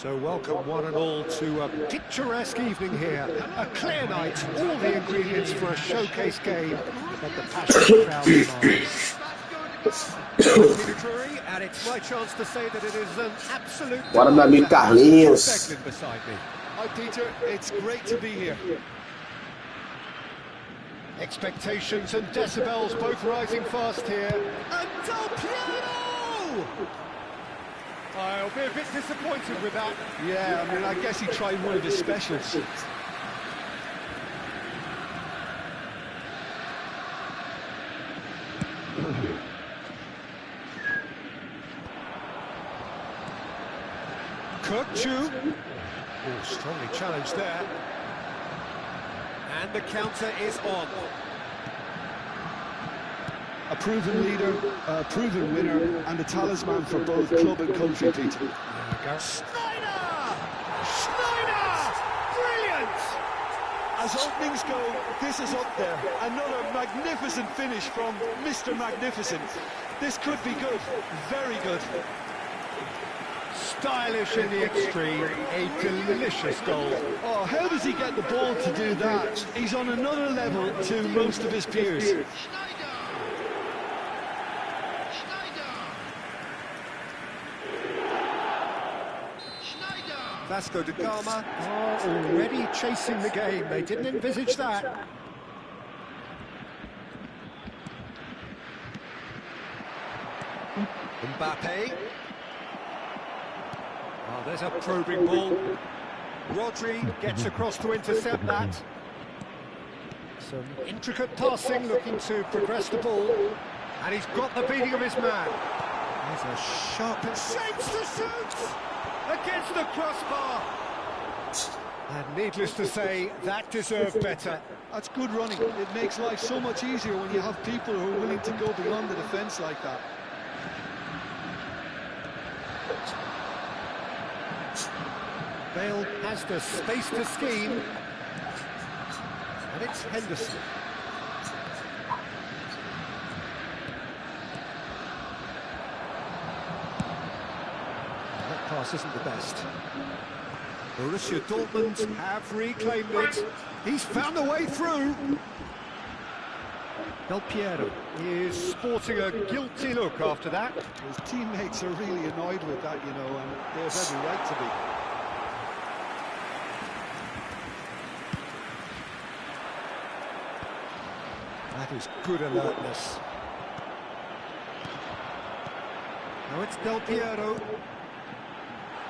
So welcome one and all to a picturesque evening here. A clear night, all the ingredients for a showcase game that the passionate crowd demands. And it's my chance to say that it is an absolute Watermelon Carlinhos. beside me. Hi Peter, it's great to be here. Expectations and decibels both rising fast here. And Del Piero! I'll be a bit disappointed with that. Yeah, I mean, I guess he tried one of his specials. Kirkchu. Oh, strongly challenged there. And the counter is on. A proven leader, a proven winner, and a talisman for both club and country, Peter. Schneider! Schneider! Brilliant! As openings go, this is up there. Another magnificent finish from Mr. Magnificent. This could be good, very good. Stylish in the extreme, a delicious goal. Oh, how does he get the ball to do that? He's on another level to most of his peers. Vasco da Gama are already chasing the game. They didn't envisage that. Mbappe. Oh, there's a probing ball. Rodri gets across to intercept that. Some intricate passing, looking to progress the ball. And he's got the beating of his man. He's a sharp shapes to shoot! Against the crossbar. And needless to say, that deserved better. That's good running. It makes life so much easier when you have people who are willing to go beyond the defence like that. Bale has the space to scheme. And it's Henderson. That pass isn't the best. Borussia Dortmund have reclaimed it. He's found a way through. Del Piero is sporting a guilty look after that. His teammates are really annoyed with that, you know, and they have every right to be. That is good alertness. Now it's Del Piero.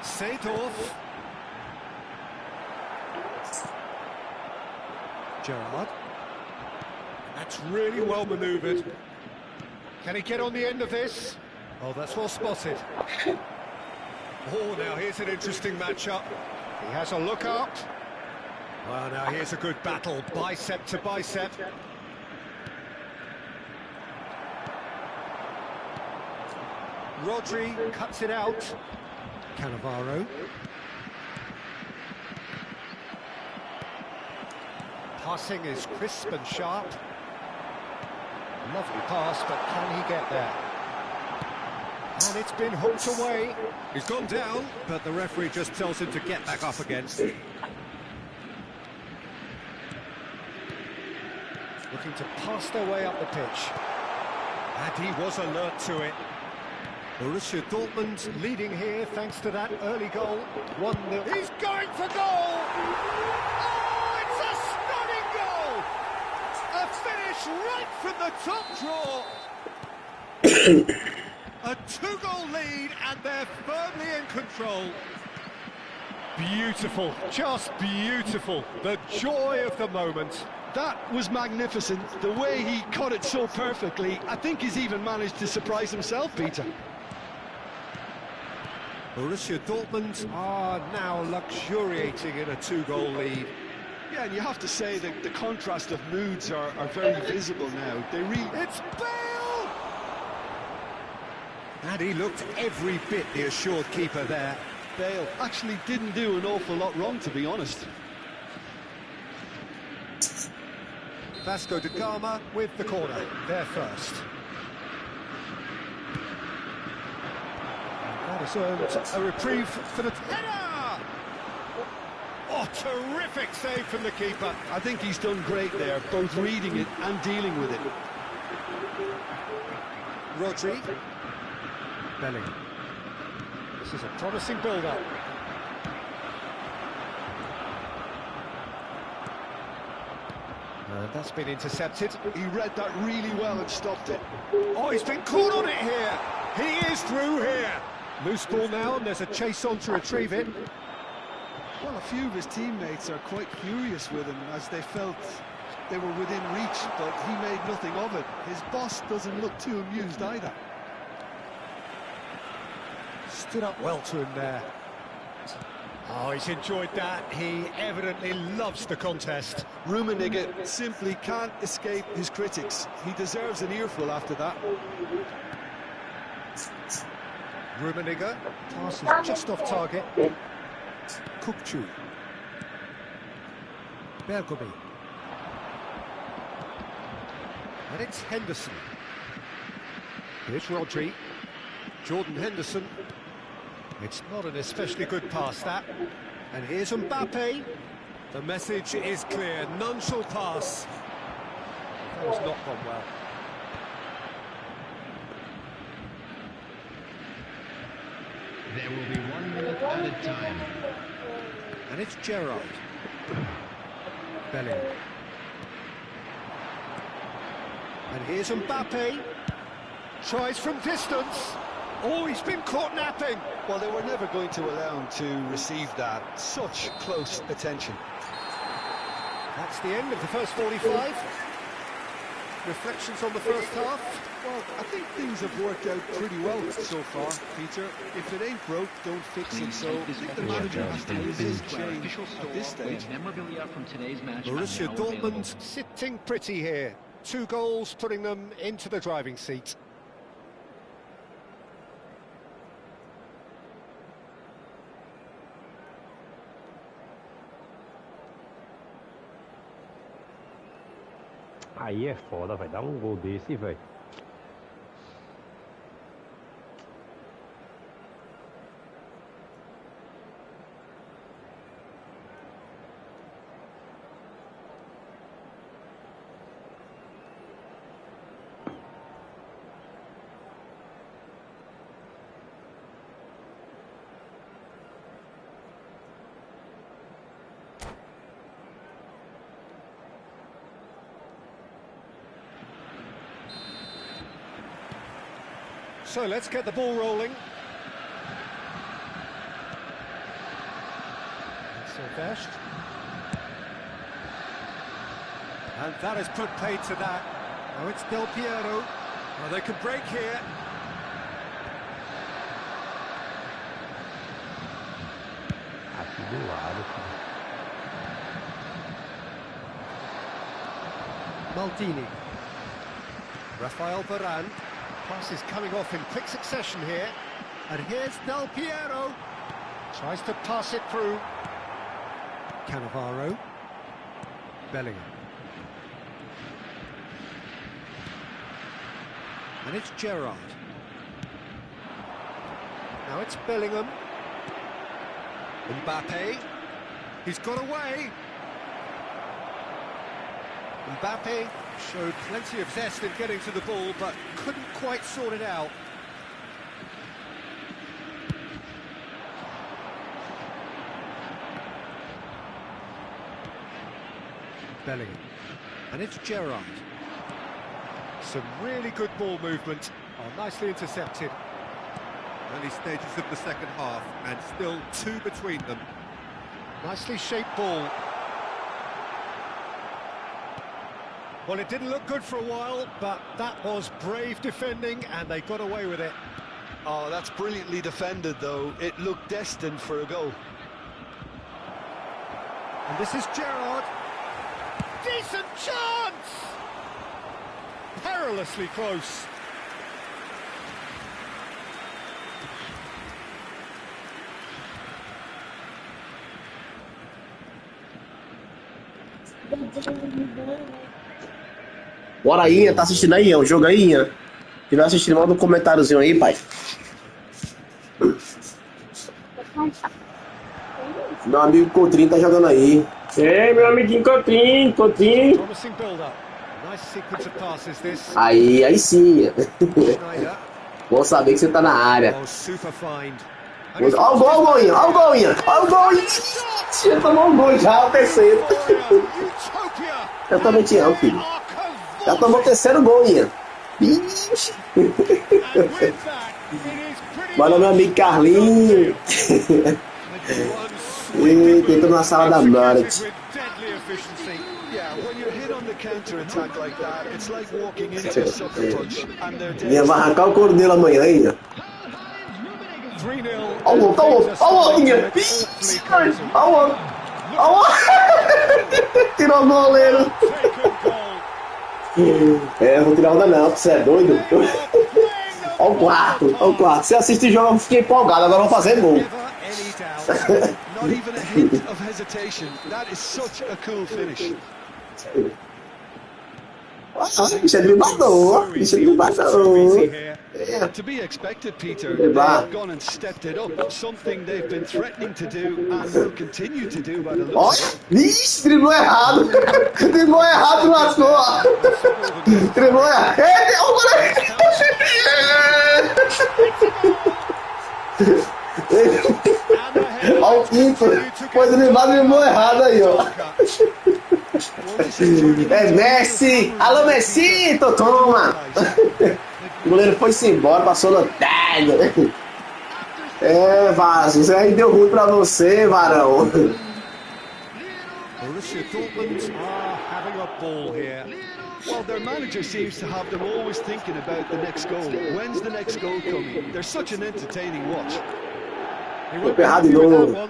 Seedorf. Gerrard. That's really well manoeuvred. Can he get on the end of this? Oh, that's well spotted. Oh, now here's an interesting matchup. He has a look up. Well, now here's a good battle, bicep to bicep. Rodri cuts it out. Cannavaro. Passing is crisp and sharp. Lovely pass, but can he get there? And it's been hooked away. He's gone down, but the referee just tells him to get back up again. Looking to pass their way up the pitch. And he was alert to it. Borussia Dortmund leading here thanks to that early goal. 1-0. He's going for goal! Oh, it's a stunning goal! A finish right from the top draw. A 2-goal lead and they're firmly in control. Beautiful, just beautiful. The joy of the moment. That was magnificent. The way he cut it so perfectly. I think he's even managed to surprise himself, Peter. Borussia Dortmund are now luxuriating in a 2-goal lead. Yeah, and you have to say that the contrast of moods are very visible now. It's Bale! And he looked every bit the assured keeper there. Bale actually didn't do an awful lot wrong, to be honest. Vasco da Gama with the corner, there first. And that has earned a reprieve for the header! Oh, terrific save from the keeper. I think he's done great there, both reading it and dealing with it. Rodri. Belling. This is a promising build-up. That's been intercepted. He read that really well and stopped it. Oh, he's been caught on it here. He is through here. Loose ball now, and there's a chase on to retrieve it. Well, a few of his teammates are quite furious with him as they felt they were within reach, but he made nothing of it. His boss doesn't look too amused either. Stood up well to him there. Oh, he's enjoyed that. He evidently loves the contest. Rummenigge simply can't escape his critics. He deserves an earful after that. Rummenigge passes just off target. Kukçu. Bergomi. And it's Henderson. Here's Rodri. Jordan Henderson. It's not an especially good pass, that. And here's Mbappe. The message is clear. None shall pass. That has not gone well. There will be 1 minute added time. And it's Gerrard. Belling. And here's Mbappe. Tries from distance. Oh, he's been caught napping. Well, they were never going to allow him to receive that. Such close attention. That's the end of the first 45. Reflections on the first half? Well, I think things have worked out pretty well so far, Peter. If it ain't broke, don't fix it. So I think the manager has to resist change at this stage. Borussia Dortmund sitting pretty here. 2 goals putting them into the driving seat. Aí é foda, vai dar um gol desse, velho. So let's get the ball rolling. Silvestre. And that has put paid to that. Now it's Del Piero. Well, they can break here. do lado. Maldini. Rafael Varane. Passes coming off in quick succession here. And here's Del Piero. Tries to pass it through. Cannavaro. Bellingham. And it's Gerrard. Now it's Bellingham. Mbappe. He's got away. Mbappe showed plenty of zest in getting to the ball, but couldn't quite sort it out. Bellingham. And it's Gerrard. Some really good ball movement. Oh, nicely intercepted. Early stages of the second half, and still 2 between them. Nicely shaped ball. Well, it didn't look good for a while, but that was brave defending, and they got away with it. Oh, that's brilliantly defended, though. It looked destined for a goal. And this is Gerrard. Decent chance! Perilously close. Bora aí, tá assistindo aí, é um jogo aí, Ian? Se tiver assistindo, manda um comentáriozinho aí, pai. Meu amigo Coutrinho tá jogando aí. Ei, meu amiguinho Coutinho. Promising build-up. Nice sequence of passes this. Aí sim. Schneider. Bom saber que você tá na área. Oh, super find. Olha o gol, Ian. Olha o gol, Ian. Olha o gol, Ian. Já tomou um gol já, o terceiro. Eu também te amo, filho. Já tomou o terceiro gol, Ian. Vixe. Bora, meu amigo Carlinho. Eita, entrou na sala da morte. Ia arrancar o couro dele amanhã, Ian. Olha o outro, olha o outro, Ian. Olha o outro. Olha o outro. Tirou o goleiro. É, não vou tirar onda não, você é doido. Olha o quarto, olha o quarto. Se assistir o jogo, eu fiquei empolgado, agora eu vou fazer gol. Not even a hint of hesitation. That is such a cool finish. Bicho é driblador, bicho é driblador. To be expected, Peter. They've gone and stepped it up. Something they've been threatening to do and will continue to do by the looks of it. Vixe, driblou errado. Driblou errado, lascou. Driblou errado. Olha o quinto. Foi driblou errado aí, ó. É Messi. Alô, Messi, toma. O goleiro foi-se embora, passou no telho. É, Vaso, isso aí deu ruim pra você, varão. Well, their manager seems to have them always thinking about the next goal. When's the next goal coming? They're such an entertaining watch. Foi errado de novo.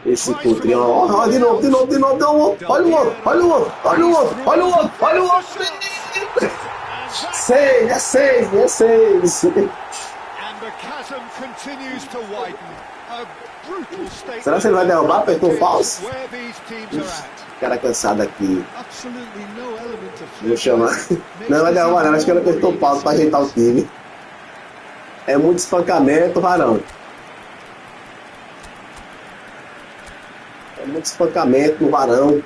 Esse Coutrinho, ó, de novo, olha o outro, olha o outro. 6, é 6. Será que ele vai derrubar? Apertou o falso? Cara cansado aqui. Vou chamar. Não vai derrubar, não. Acho que ele apertou o falso pra ajeitar o time. É muito espancamento, varão. É muito espancamento no varão.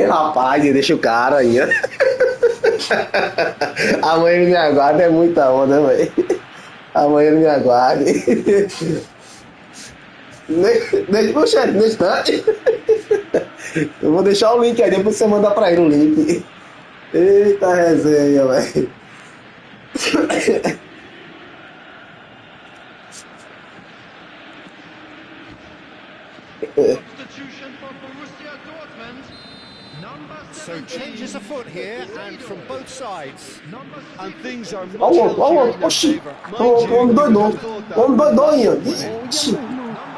Rapaz, deixa o cara aí. Amanhã ele me aguarda, é muita onda, velho. Amanhã ele me aguarde. Deixa o chefe no instante. Eu vou deixar o link aí, depois você manda pra ele o link. Eita resenha, velho. Substitution for Borussia Dortmund. Number So 17. changes afoot here, and from both sides. Number And 6. things are much Ó, healthier in their oxi. favour. Homem doidão. Homem doidão aí, ó. Ixi.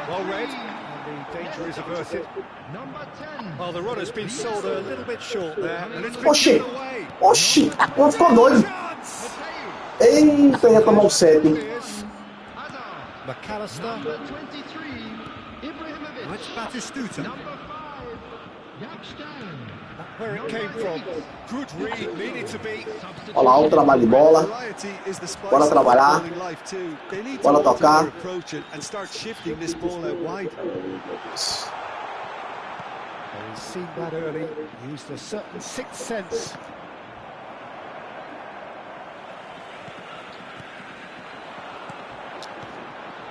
Well read, and the danger is averted. Number 10. Well, the runner's been sold a little bit short there, and it's been Oxi. given away. Oxi. O homem ficou doido. Chance! Eita, ia tomar um 7. Here's Hazard. McAllister. Number 23. Ibrahimovic. That's Batistuta. Number 5. Jackstein. Where it came from. Good read, needed to be. Olha lá, o trabalho de bola. Variety is the spice Bora of trabalhar. footballing life too. They need to Bora alter tocar. their approach and start shifting this ball out wide. He's seen that early, used a certain sixth sense.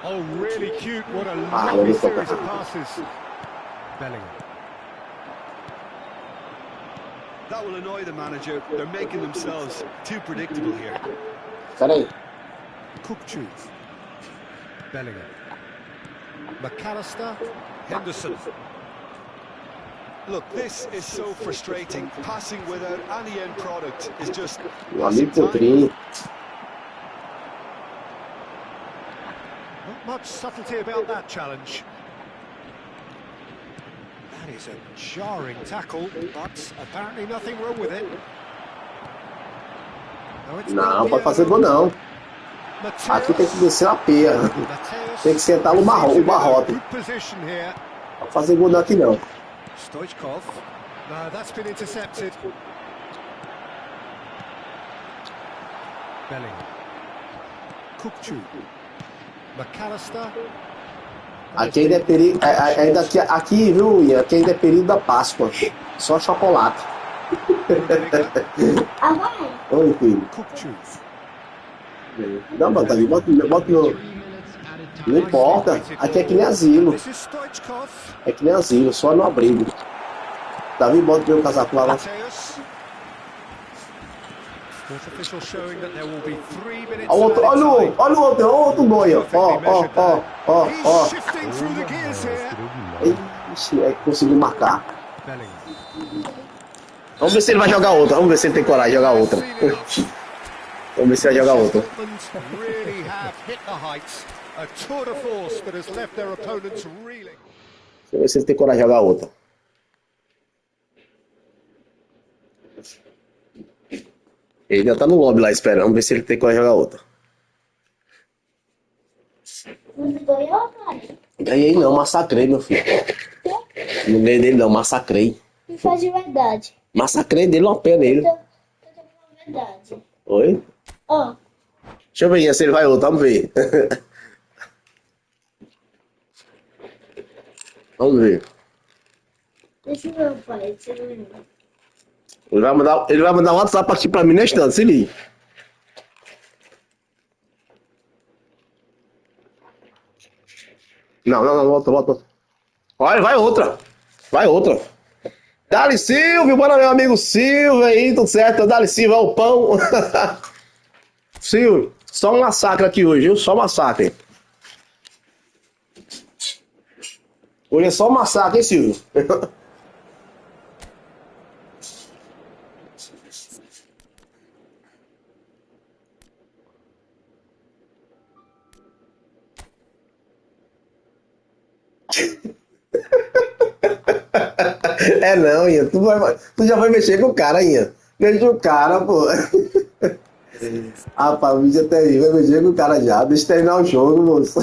Oh, really cute, what a lovely series of passes. Bellingham. That will annoy the manager. They're making themselves too predictable here. Pera aí. Kupchu. Bellingham. McAllister. Henderson. Look, this is so frustrating. Passing without any end product is just Meu amigo passing time. Coutrinho. Not much subtlety about that challenge. That is a jarring tackle, but apparently nothing wrong with it. No, it's Não, not pode fazer gol não. Aqui tem que descer a peia. Tem que sentar no o barrote. Good position here. Não pode fazer gol não aqui não. Stoichkov. No, that's been intercepted. Bellingham. Kupchu. McAllister. Aqui ainda é perigo. Ainda aqui, viu, Ian? Aqui ainda é período da Páscoa. Só chocolate. Oi, filho. Kupchu. Não, bota ali, bota no. Não importa. Aqui é que nem asilo. This is Stoichkov. É que nem asilo, só no abrigo. Davi, bota o meu casaco lá. Mateus. Fourth official showing that there will be 3 minutes. Olha o outro boia. Ó. He's shifting through the gears here. Ixi, é que conseguiu marcar. Bellingham. Vamos ver se ele vai jogar outra. Vamos ver se ele tem coragem de jogar outra. Vamos ver se ele vai jogar outra. Scotland really have hit the heights. A tour de force that has left their opponents reeling. Vamos ver se ele tem coragem de jogar outra. Ele ainda tá no lobby lá esperando. Vamos ver se ele tem coragem de jogar outra. Ganhei não, massacrei, meu filho. Não ganhei dele não, massacrei. Não faz de verdade. Massacrei dele uma pé nele. Eu tô falando verdade. Oi? Ó, Deixa eu ver se ele vai outra, vamos ver. Vamos ver. deixa eu ver, pai. Deixa eu ver. Ele vai mandar um WhatsApp aqui pra mim neste instante, se liga. Não, volta. Olha, vai outra. Dali Silvio, bora meu amigo Silvio aí, tudo certo? Dali Silvio, é o pão. Silvio, só um massacre aqui hoje, viu? Só um massacre. Hoje é só um massacre, hein, Silvio? É não, Ian. Tu já vai mexer com o cara, Ian. Mexe o cara, pô. Rapaz, o vídeo até aí vai mexer com o cara já. Deixa eu terminar o jogo, moço.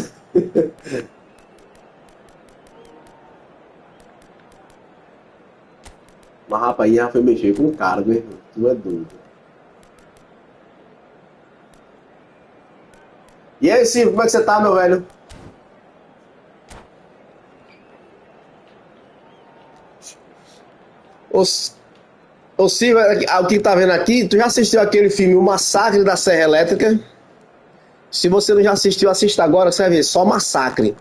Mas rapaz, Ian foi mexer com o cara, meu irmão. Tu é doido. E aí, Silvio, como é que você tá, meu velho? Ô Silvio, o que tá vendo aqui, tu já assistiu aquele filme O Massacre da Serra Elétrica? Se você não já assistiu, assista agora, você vai ver, só massacre.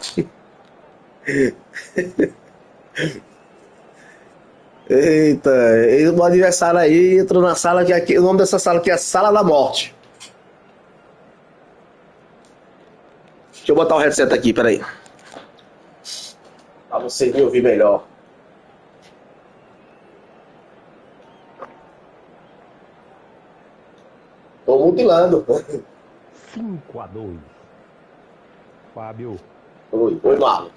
Eita, o adversário aí entrou na sala, que aqui, o nome dessa sala aqui é Sala da Morte. Deixa eu botar o headset aqui, peraí. Pra você me ouvir melhor. Tô mutilando. 5-2. Fábio. Oi, Marlon.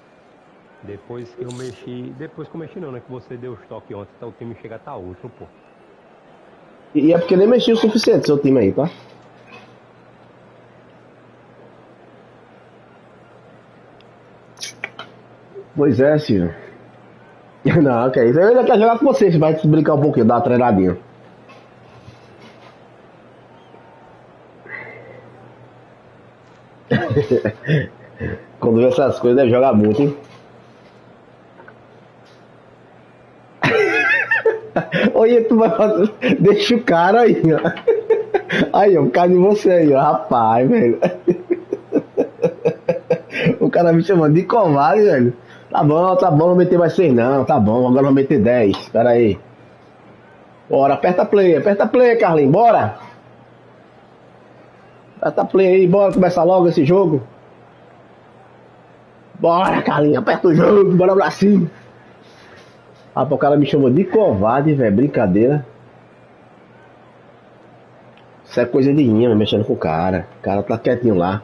Depois que eu mexi não, né? Que você deu os toques ontem, então o time chega a tá outro, pô. E é porque nem mexi o suficiente seu time aí, tá? Pois é, Silvio. Não, que isso. Eu ainda quero jogar com vocês, vai te brincar um pouquinho, dar uma treinadinha. Quando vê essas coisas, deve jogar muito, hein? Oi, tu vai fazer. Deixa o cara aí, ó. Aí, ó, por causa de você aí, ó. Rapaz, velho. O cara me chamando de covarde, velho. Tá bom, não vou meter mais 6 não. Tá bom, agora vou meter 10. Pera aí. Bora, aperta play, Carlinhos, bora. Aperta play aí, bora começar logo esse jogo. Bora, Carlinhos, aperta o jogo, bora pra cima. Rapaz, o cara me chamou de covarde, velho, brincadeira. Isso é coisa de mim, mexendo com o cara. O cara tá quietinho lá.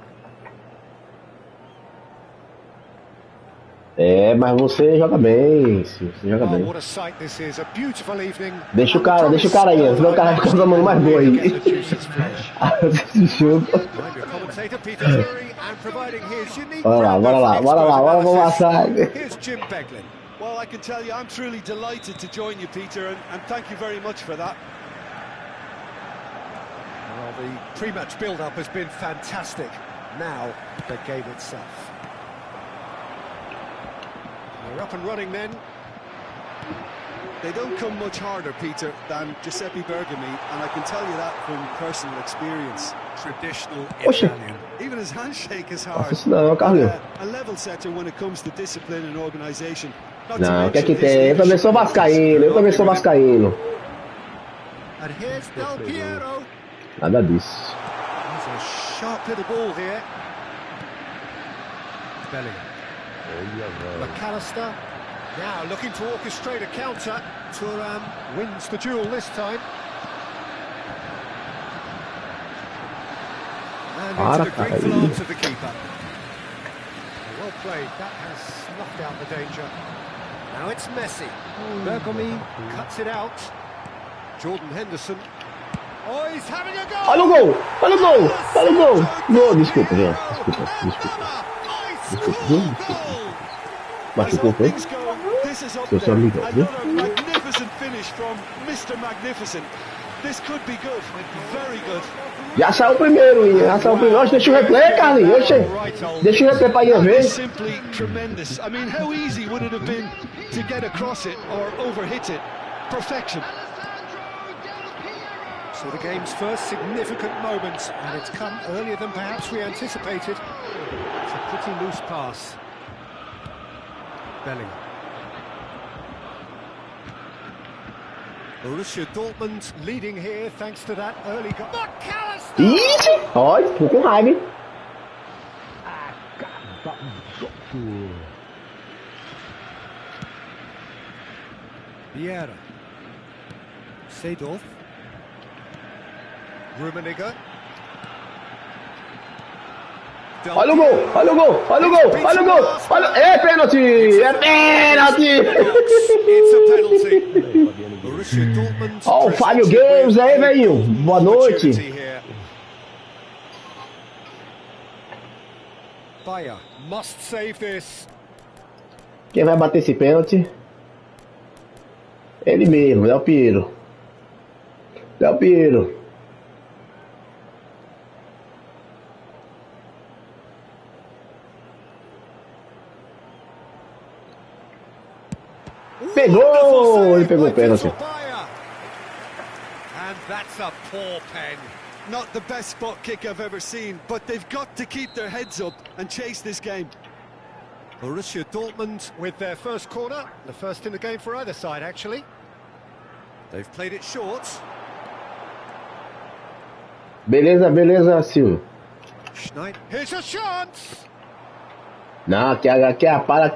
É, mas você joga bem, você joga bem. Deixa o cara aí, senão o cara vai ficar com a mão mais boa aí. Esse jogo. Bora lá, vamos passar. Well, I can tell you, I'm truly delighted to join you, Peter, and thank you very much for that. Well, the pre-match build-up has been fantastic. Now, the game itself. We're up and running then. They don't come much harder, Peter, than Giuseppe Bergami, and I can tell you that from personal experience. Traditional Italian. Even his handshake is hard. A level setter when it comes to discipline and organisation. Não, o que é que tem? Eu também sou vascaíno. And here's Del Piero. Nada disso. He's a sharp little ball here. Bellingham. McAllister. Now looking to orchestrate a counter. Thuram wins the duel this time. And into the grateful arms of the keeper. Well played. That has snuffed out the danger. Now it's Messi. Bergami cuts it out. Jordan Henderson. Oh, he's having a go! Olha o gol! Não, desculpa. Machucou, foi? Seu só amigo, viu? Magnificent finish from Mr. Magnificent. This could be good, very good. Já saiu o primeiro, Oxe, deixa o replay, Carlinhos. Deixa o replay pra ir ver. Simply tremendous. I mean, how easy would it have been to get across it or overhit it? Perfection. So the game's first significant moment, and it's come earlier than perhaps we anticipated. It's a pretty loose pass. Bellingham. Borussia Dortmund leading here thanks to that early goal. McAllister! Ixi! Olha, tô com raiva, hein? Vieira. Seedorf. Rummenigge. Olha o gol! É pênalti! It's a penalty. Borussia Dortmund. Ó, o Fábio Games aí, velho. Boa noite. Bayer must save this. Quem vai bater esse pênalti? Ele mesmo, Del Piero. Pegou! Ele pegou o pênalti. And that's a poor pen. Not the best spot kick I've ever seen, but they've got to keep their heads up and chase this game. Borussia Dortmund with their first corner, the first in the game for either side, actually. They've played it short. Beleza, Silvio. Schneider, here's a chance! Não,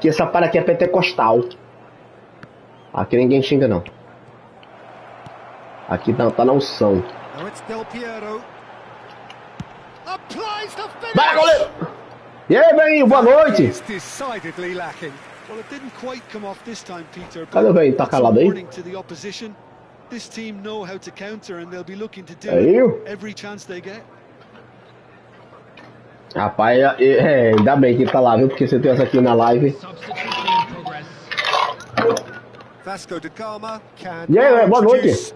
essa para aqui é pentecostal. Aqui ninguém xinga, não. Aqui tá na unção. Vai, goleiro! E aí, velho, boa noite! Cadê o velho? Tá calado aí? Aí? Rapaz, ainda bem que tá lá, viu? Porque se eu tivesse aqui na live. E aí, boa noite.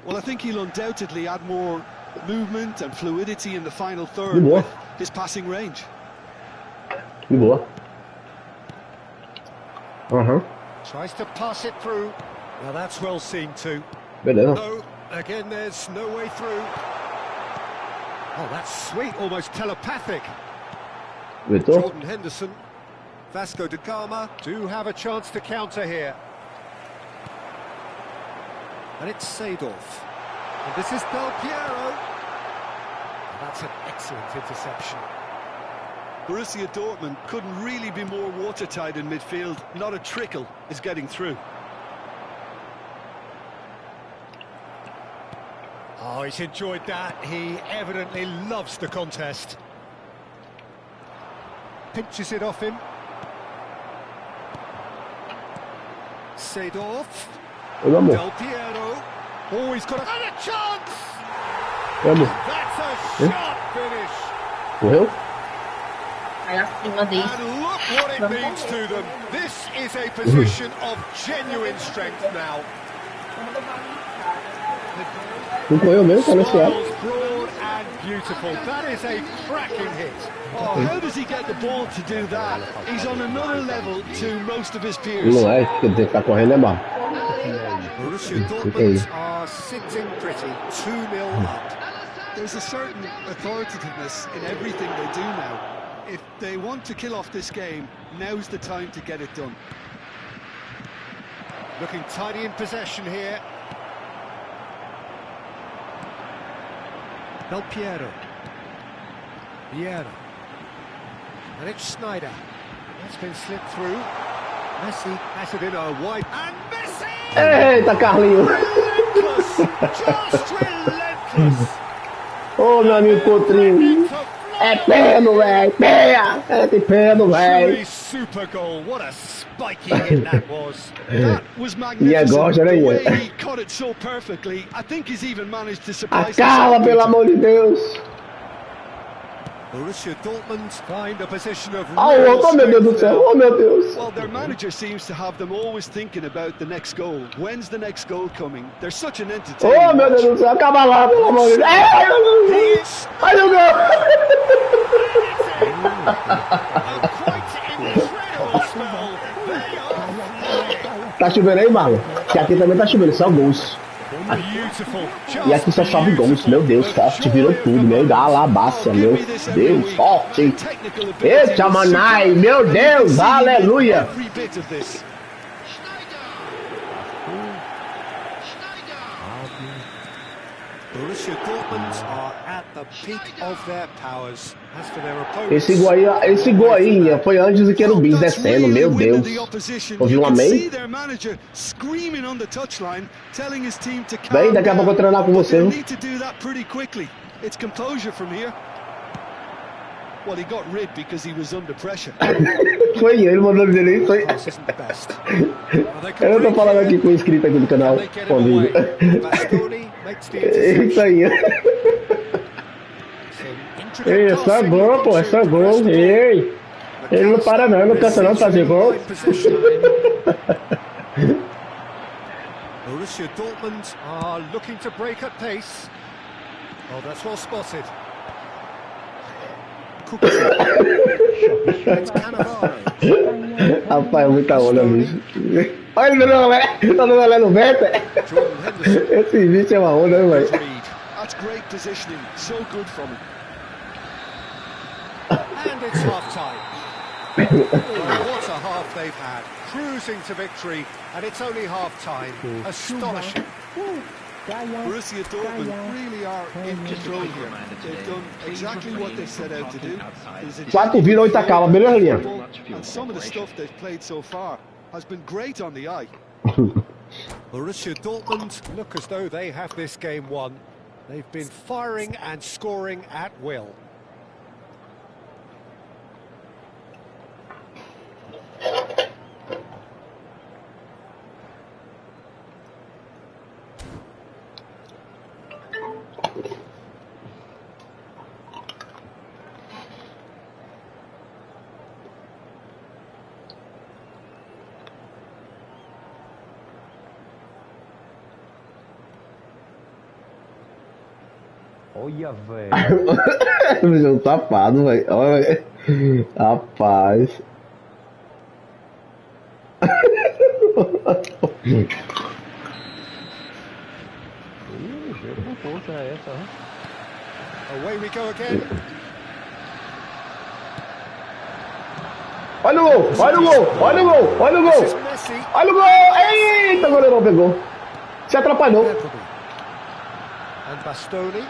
Well, I think he'll undoubtedly add more movement and fluidity in the final third with his passing range. De boa. Tries to pass it through. Well, that's well seen too. Beleza. No, again, there's no way through. Oh, that's sweet, almost telepathic. Jordan Henderson, Vasco da Gama do have a chance to counter here. And it's Seedorf. And this is Del Piero. That's an excellent interception. Borussia Dortmund couldn't really be more watertight in midfield. Not a trickle is getting through. Oh, he's enjoyed that. He evidently loves the contest. Pinches it off him. Seedorf. Del Piero. Oh, he's got a chance! That's a sharp finish. Morreu? And look what it means to them. This is a position of genuine strength now. Não correu mesmo, tá nesse lado. Broad and beautiful. That is a cracking hit. Oh, how does he get the ball to do that? He's on another level to most of his peers. Não é, quer dizer, tá correndo é barro. Borussia Dortmund are sitting pretty, 2-0 up. There's a certain authoritativeness in everything they do now. If they want to kill off this game, now's the time to get it done. Looking tidy in possession here. Del Piero. Vieira. And it's Snyder. That's been slipped through. Messi has it in a wide. And Messi! Eita, Carlinhos! Relentless! Just relentless! Ô, meu amigo Coutrinho! É pênalti, velho! Pé! É de pênalti, velho! Super goal! What a spiky hit that was! That was magnificent. E agora, the way né? he caught it so perfectly. I think he's even managed to surprise Acaba, pelo amor de Deus! Borussia Dortmund find a position of Oh, meu Deus do céu! Oh, meu Deus! Well, their manager seems to have them always thinking about the next goal. When's the next goal coming? They're such an entertaining. Oh, meu Deus do céu! Acaba lá, pelo amor de Deus! Ai, meu Deus! Tá chovendo aí, Marlon? Que aqui também tá chovendo, só gols. E aqui só sobe gols, meu Deus, forte virou tudo, meu da alabácia, meu Deus, forte. Eita, manai, meu Deus, aleluia. Esse gol aí foi antes do Querubins descendo, meu Deus. Ouviu um amém? Bem, daqui a pouco eu vou treinar com você. Well, he got rid because he was under pressure. Foi ele mandando dizer isso aí. Eu tô falando aqui com o inscrito aqui do canal comigo. Isso aí. Ei, é só gol, pô, é só gol. Ei, ele não para não, ele não cansa não de fazer gol. Borussia Dortmund are looking to break at pace. Oh, that's well spotted. Rapaz, muita onda, bicho. Olha ele tá dando olé no vento. Esse bicho é uma onda, né, velho? That's great positioning, so good from him. And it's half time. What a half they've had. Cruising to victory, and it's only half time. Astonishing. Borussia Dortmund really are in control here. They've done exactly what they set out to do. And some of the stuff they've played so far has been great on the eye. Borussia Dortmund look as though they have this game won. They've been firing and scoring at will. Olha, velho. Um tapado, velho. Olha, velho. Rapaz. Que força é essa, né? Away we go again. Olha o gol! Olha o gol! Olha o gol! Olha o gol! Olha o gol! Eita, o goleirão pegou. Se atrapalhou. And Bastoni.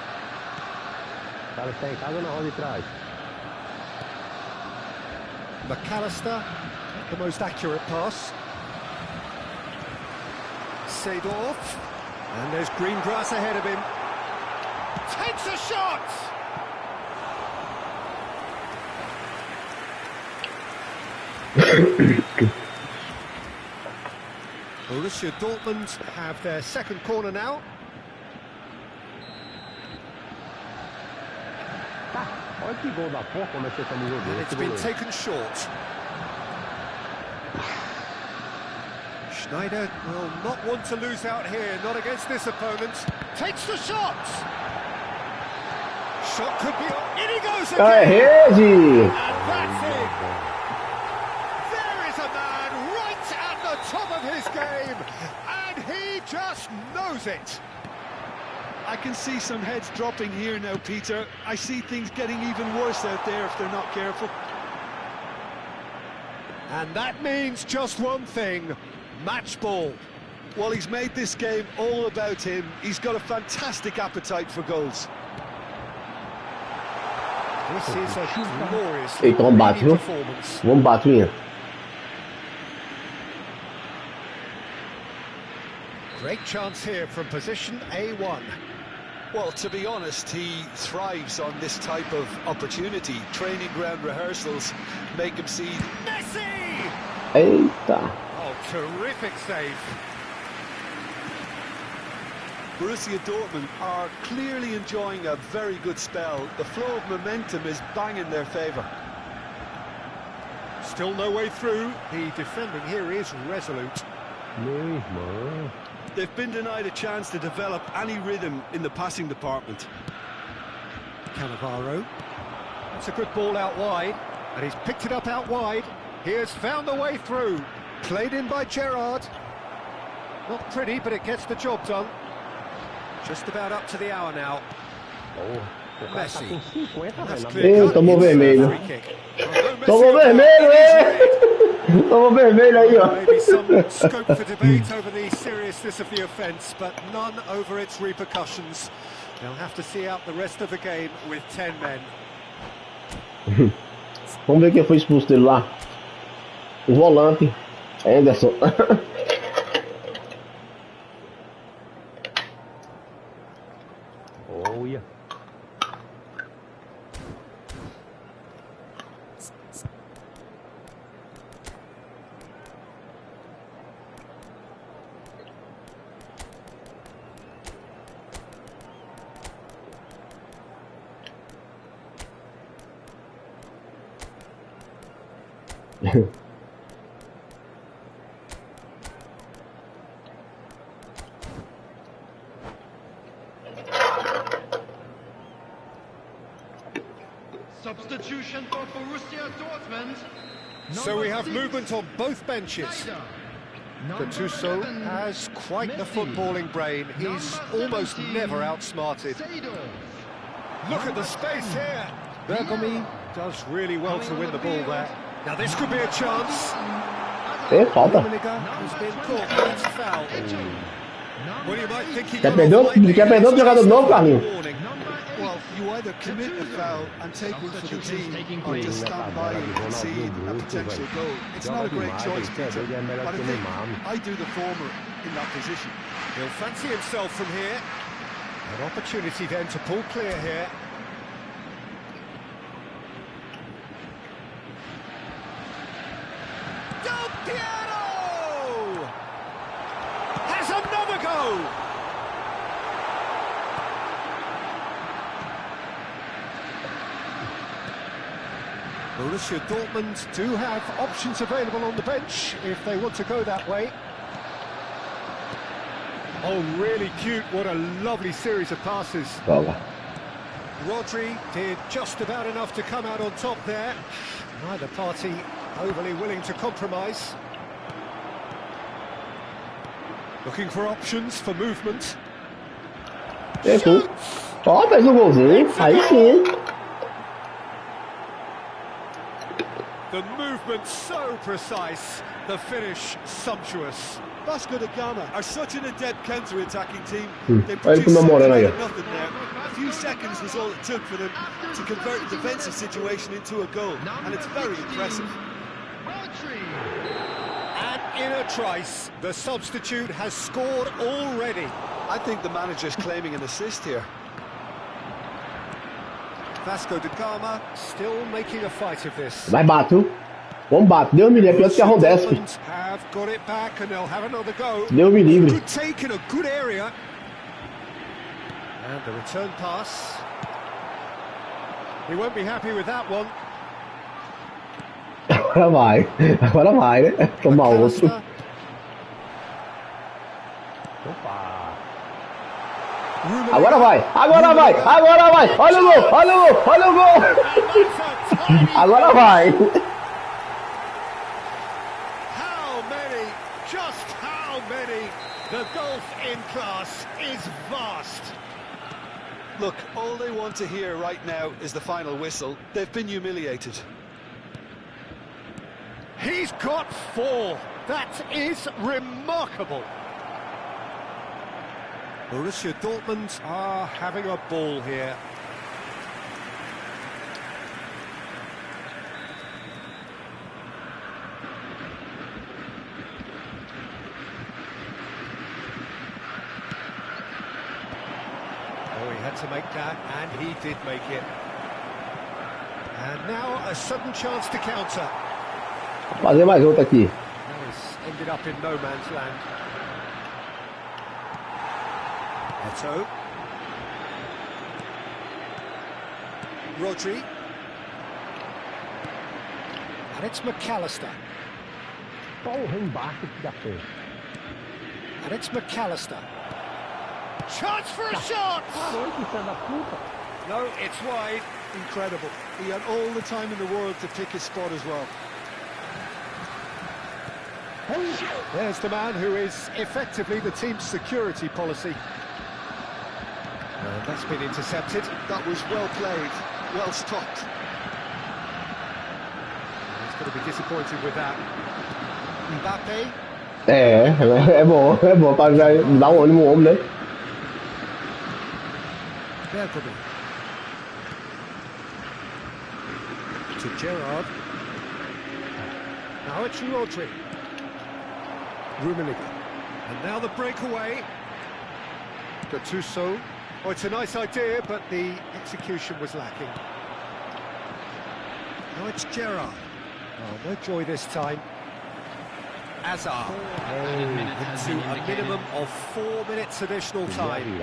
O cara está em casa ou na roda de trás? McAllister, the most accurate pass. Seedorf. And there's green grass ahead of him. Takes a shot! Borussia Dortmund have their second corner now. Olha que gol da porra, como é que você tá me jogando. And it's been taken short. Schneider will not want to lose out here, not against this opponent. Takes the shot! Shot could be on. In he goes again! Rede! And that's it! There is a man right at the top of his game, and he just knows it. I can see some heads dropping here now, Peter. I see things getting even worse out there if they're not careful. And that means just one thing, match ball. Well, he's made this game all about him. He's got a fantastic appetite for goals. This is a glorious performance. Vamos bater. Great chance here from position A1. Well, to be honest, he thrives on this type of opportunity. Training ground rehearsals make him see... Messi! Eita! Oh, terrific save. Borussia Dortmund are clearly enjoying a very good spell. The flow of momentum is bang in their favour. Still no way through. The defending here is resolute. Mesmo. They've been denied a chance to develop any rhythm in the passing department. Cannavaro. That's a good ball out wide, and he's picked it up out wide. He has found the way through. Played in by Gerrard. Not pretty, but it gets the job done. Just about up to the hour now. Oh, o cara tá com 50, velho. Ei, tomou vermelho. Tomou vermelho, Tomou vermelho aí, ó. Maybe some scope for debate over the seriousness of the offence, but none over its repercussions. They'll have to see out the rest of the game with 10 men. Vamos ver quem foi expulso dele lá. O volante, Anderson. Oh, yeah. Substitution for Borussia Dortmund. So we have movement on both benches. Gattuso has quite the footballing brain. He's almost never outsmarted. Look at the space here. Bergomi does really well to win the ball there. Now this could be a chance. Falta. Has been caught, but it's a foul. Well, you might think he Quer got perder off lightly. outro jogador novo, Carlinhos? Well, you either commit a foul and take one for the team, or just stand by and concede a potential goal. It's not a great choice, Peter, but I think I do the former in that position. He'll fancy himself from here. An opportunity then to pull clear here. Del Piero! Has another go! Borussia Dortmund do have options available on the bench if they want to go that way. Oh, really cute. What a lovely series of passes. Joga. Rodri did just about enough to come out on top there. Neither party overly willing to compromise. Looking for options for movement. Errou. Ó, fez um golzinho. Aí sim. The movement so precise, the finish sumptuous. Vasco da Gama are such an adept counter-attacking team. They Olha produced como namorando something aí, out of ó. nothing there. A few seconds was all it took for them to convert a defensive situation into a goal, and it's very impressive. And in a trice, the substitute has scored already. I think the manager's claiming an assist here. Vasco da Gama still making a fight of this. Vai, bato. Vamos, bato. Deus me livre. Pior que a Rondesp. Have got it back and they'll have another go. Deus me livre. Good take in a good area. And the return pass. He won't be happy with that one. Agora vai. Agora vai, né? Tomar outro. Agora vai. Agora vai. Agora vai. Olha o gol. Olha o gol. Olha o gol. Agora vai. Just how many? The gulf in class is vast. Look, all they want to hear right now is the final whistle. They've been humiliated. He's got 4. That is remarkable. Borussia Dortmund are having a ball here. Oh, he had to make that, and he did make it. And now a sudden chance to counter. Fazer mais outra aqui. That has ended up in no man's land. Eto. Rodri. And it's McAllister. Porra, embaixo da frente. And it's McAllister. Chance for a shot! No, it's wide. Incredible. He had all the time in the world to pick his spot as well. There's the man who is effectively the team's security policy. And that's been intercepted. That was well played, well stopped. He's going to be disappointed with that. Mbappe. É bom para dar um ânimo ao homem, né? Bergkamp. To Gerrard. Now it's Rodri. Rummenigge. And now the breakaway. Gattuso. Oh, it's a nice idea, but the execution was lacking. Now it's Gerrard. Oh, no joy this time. Hazard. Into a minimum of 4 minutes additional time.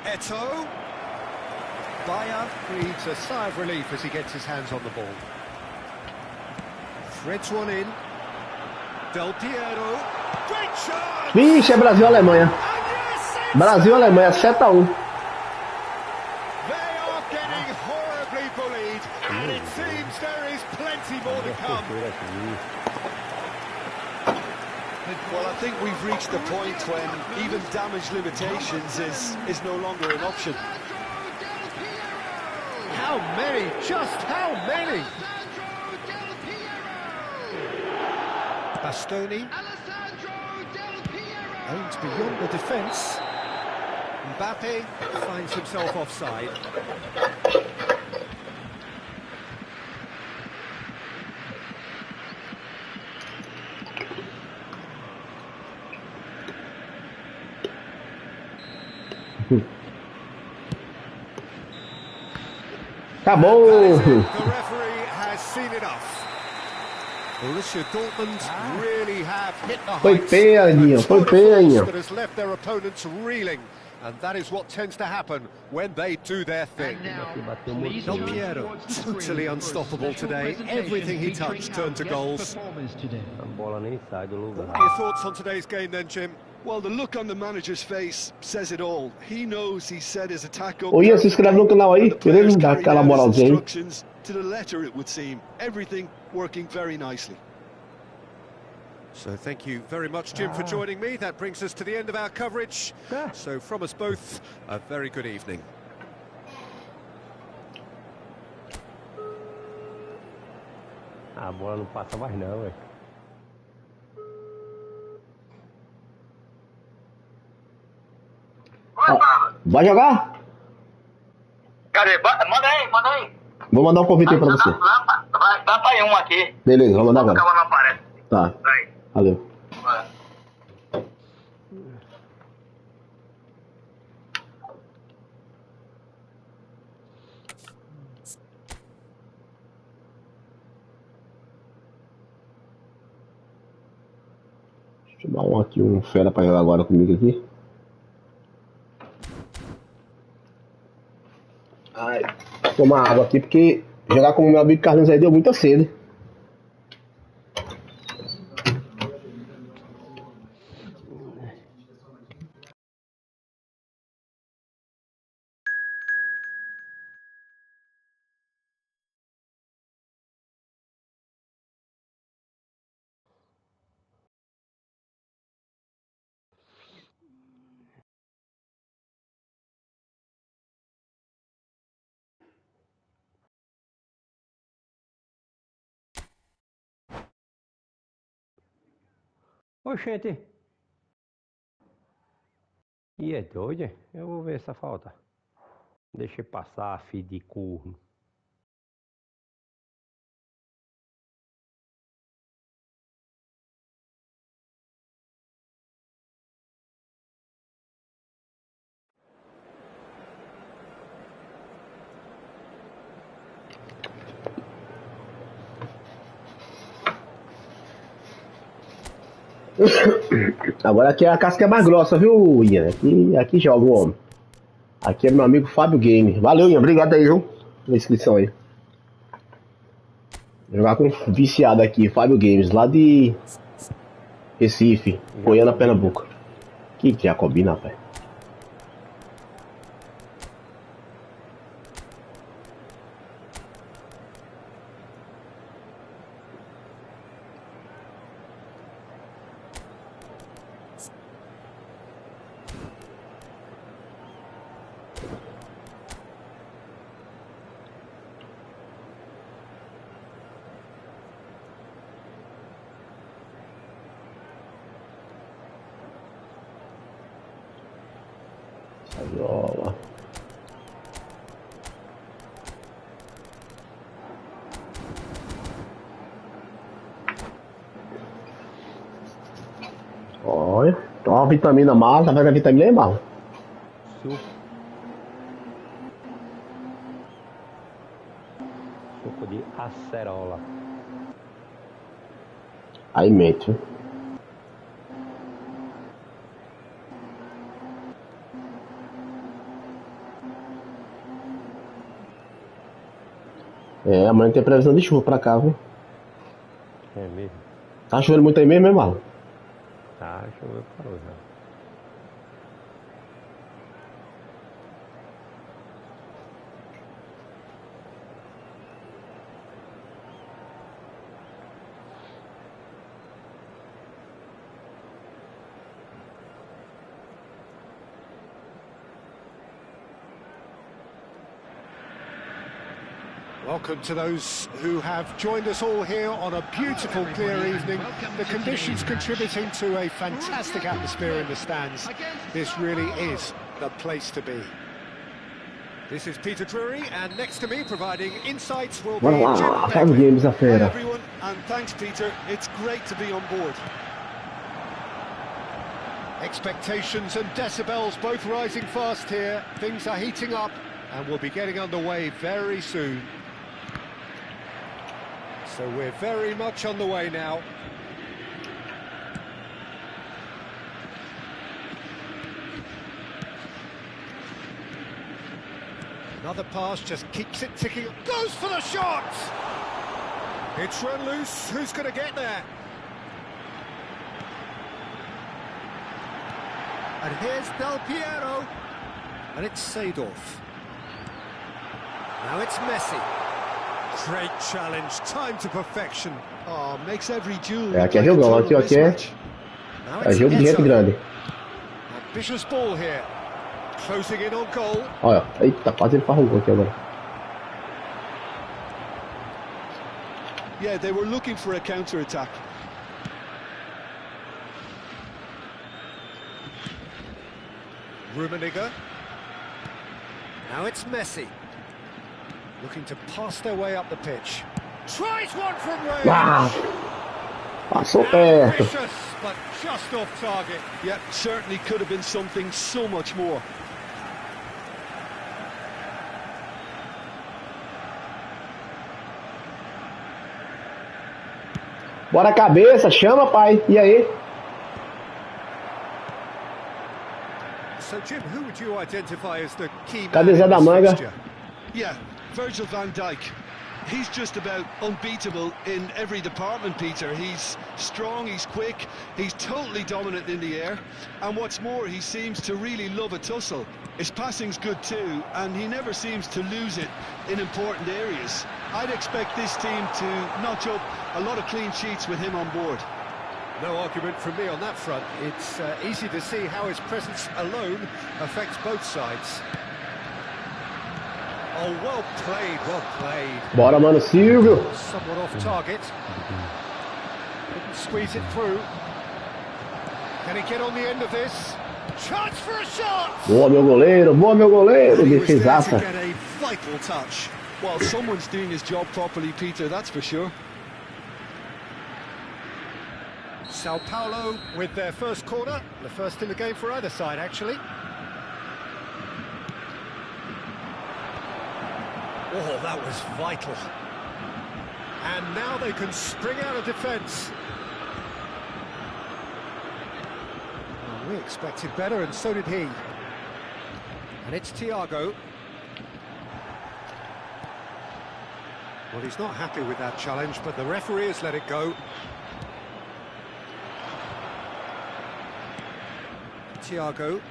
Eto. Bayer breathes a sigh of relief as he gets his hands on the ball. Threads one in. Del Piero. Great chance! Vixe, é Brasil e Alemanha. Brasil e Alemanha, 7-1. They are getting horribly bullied, and it seems there is plenty more to come. Well, I think we've reached the point when even damage limitations is no longer an option. How many? Just how many? Bastoni. Aims beyond the defence. Mbappe finds himself offside. Acabou! The referee has seen enough. Borussia Dortmund really have hit the Foi heights. pênalti, foi A tour de force pênalti. that has left their opponents reeling, and that is what tends to happen when they do their thing. Del Piero, totally unstoppable today. Everything he touched turned to goals. A bola nem sai do lugar. What are your thoughts on today's game then, Jim? Well, the look on the manager's face says it all. He knows he set his attack up. Ô Ian, se inscreve no canal aí, and the players beleza? Dá carried aquela out his moralzinha aí. instructions to the letter, it would seem. Everything working very nicely. So thank you very much, Jim, for joining me. That brings us to the end of our coverage. So from us both, a very good evening. A bola não passa mais não, velho. Vai jogar? Cadê? Manda aí, manda aí. Vou mandar um convite aí pra você. Dá pra ir um aqui. Beleza, vou mandar agora. Acaba não aparece. Tá, Vai. valeu. Vai. Deixa eu chamar um fera pra jogar agora comigo aqui. Ai, tomar água aqui porque jogar com o meu amigo Carlinhos aí deu muita sede. Oxente. E é doido, hein? Eu vou ver essa falta. Deixa passar, filho de corno. Agora aqui a casca é mais grossa, viu, Ian? Aqui joga o homem. Aqui é meu amigo Fábio Game. Valeu, Ian. Obrigado aí, viu? Pela inscrição aí. Jogar com um viciado aqui, Fábio Games, lá de Recife, Goiânia, Pernambuco. Que Jacobina, rapaz. Viola. Olha, toma uma vitamina mala, tá vendo a vitamina aí, mal? Suco de acerola. Aí mete, viu? É, amanhã tem previsão de chuva pra cá, viu? É mesmo? Tá chovendo muito aí mesmo, hein, Marlon? Tá, choveu parou já. Welcome to those who have joined us all here on a beautiful, clear evening. The conditions contributing to a fantastic atmosphere in the stands. This really is the place to be. This is Peter Drury, and next to me, providing insights, will be Jim. Hi everyone, and thanks Peter. It's great to be on board. Expectations and decibels both rising fast here. Things are heating up, and we'll be getting underway very soon. So we're very much on the way now. Another pass just keeps it ticking. Goes for the shot! It's run loose. Who's going to get there? And here's Del Piero. And it's Seedorf. Now it's Messi. Great challenge, time to perfection. Oh, makes every duel. Aqui é jogão, aqui é jogo de gente grande. Ambitious ball here. Closing in on goal. Olha, eita, quase ele faz um gol aqui agora. Yeah, they were looking for a counter-attack. Rummenigge. Now it's Messi. Looking to pass their way up the pitch. Tries one from range. Wow. Passou perto. Ambitious, but just off target. Yeah, certainly could have been something so much more. Bora cabeça, chama pai. E aí? So Jim, who would you identify as the key man Camisa da in this manga. fixture? Yeah, Virgil van Dijk. He's just about unbeatable in every department, Peter. He's strong, he's quick, he's totally dominant in the air. And what's more, he seems to really love a tussle. His passing's good too, and he never seems to lose it in important areas. I'd expect this team to notch up a lot of clean sheets with him on board. No argument from me on that front. It's easy to see how his presence alone affects both sides. Oh, well played, well played. Bora, mano, Silvio. Somewhat off target. Couldn't squeeze it through. Can he get on the end of this? Chance for a shot! Boa, meu goleiro, defesaça. Get a vital touch. Well, someone's doing his job properly, Peter, that's for sure. Sao Paulo with their first corner, the first in the game for either side, actually. Oh, that was vital. And now they can spring out of defence. Well, we expected better, and so did he. And it's Thiago. Well, he's not happy with that challenge, but the referee has let it go. Thiago.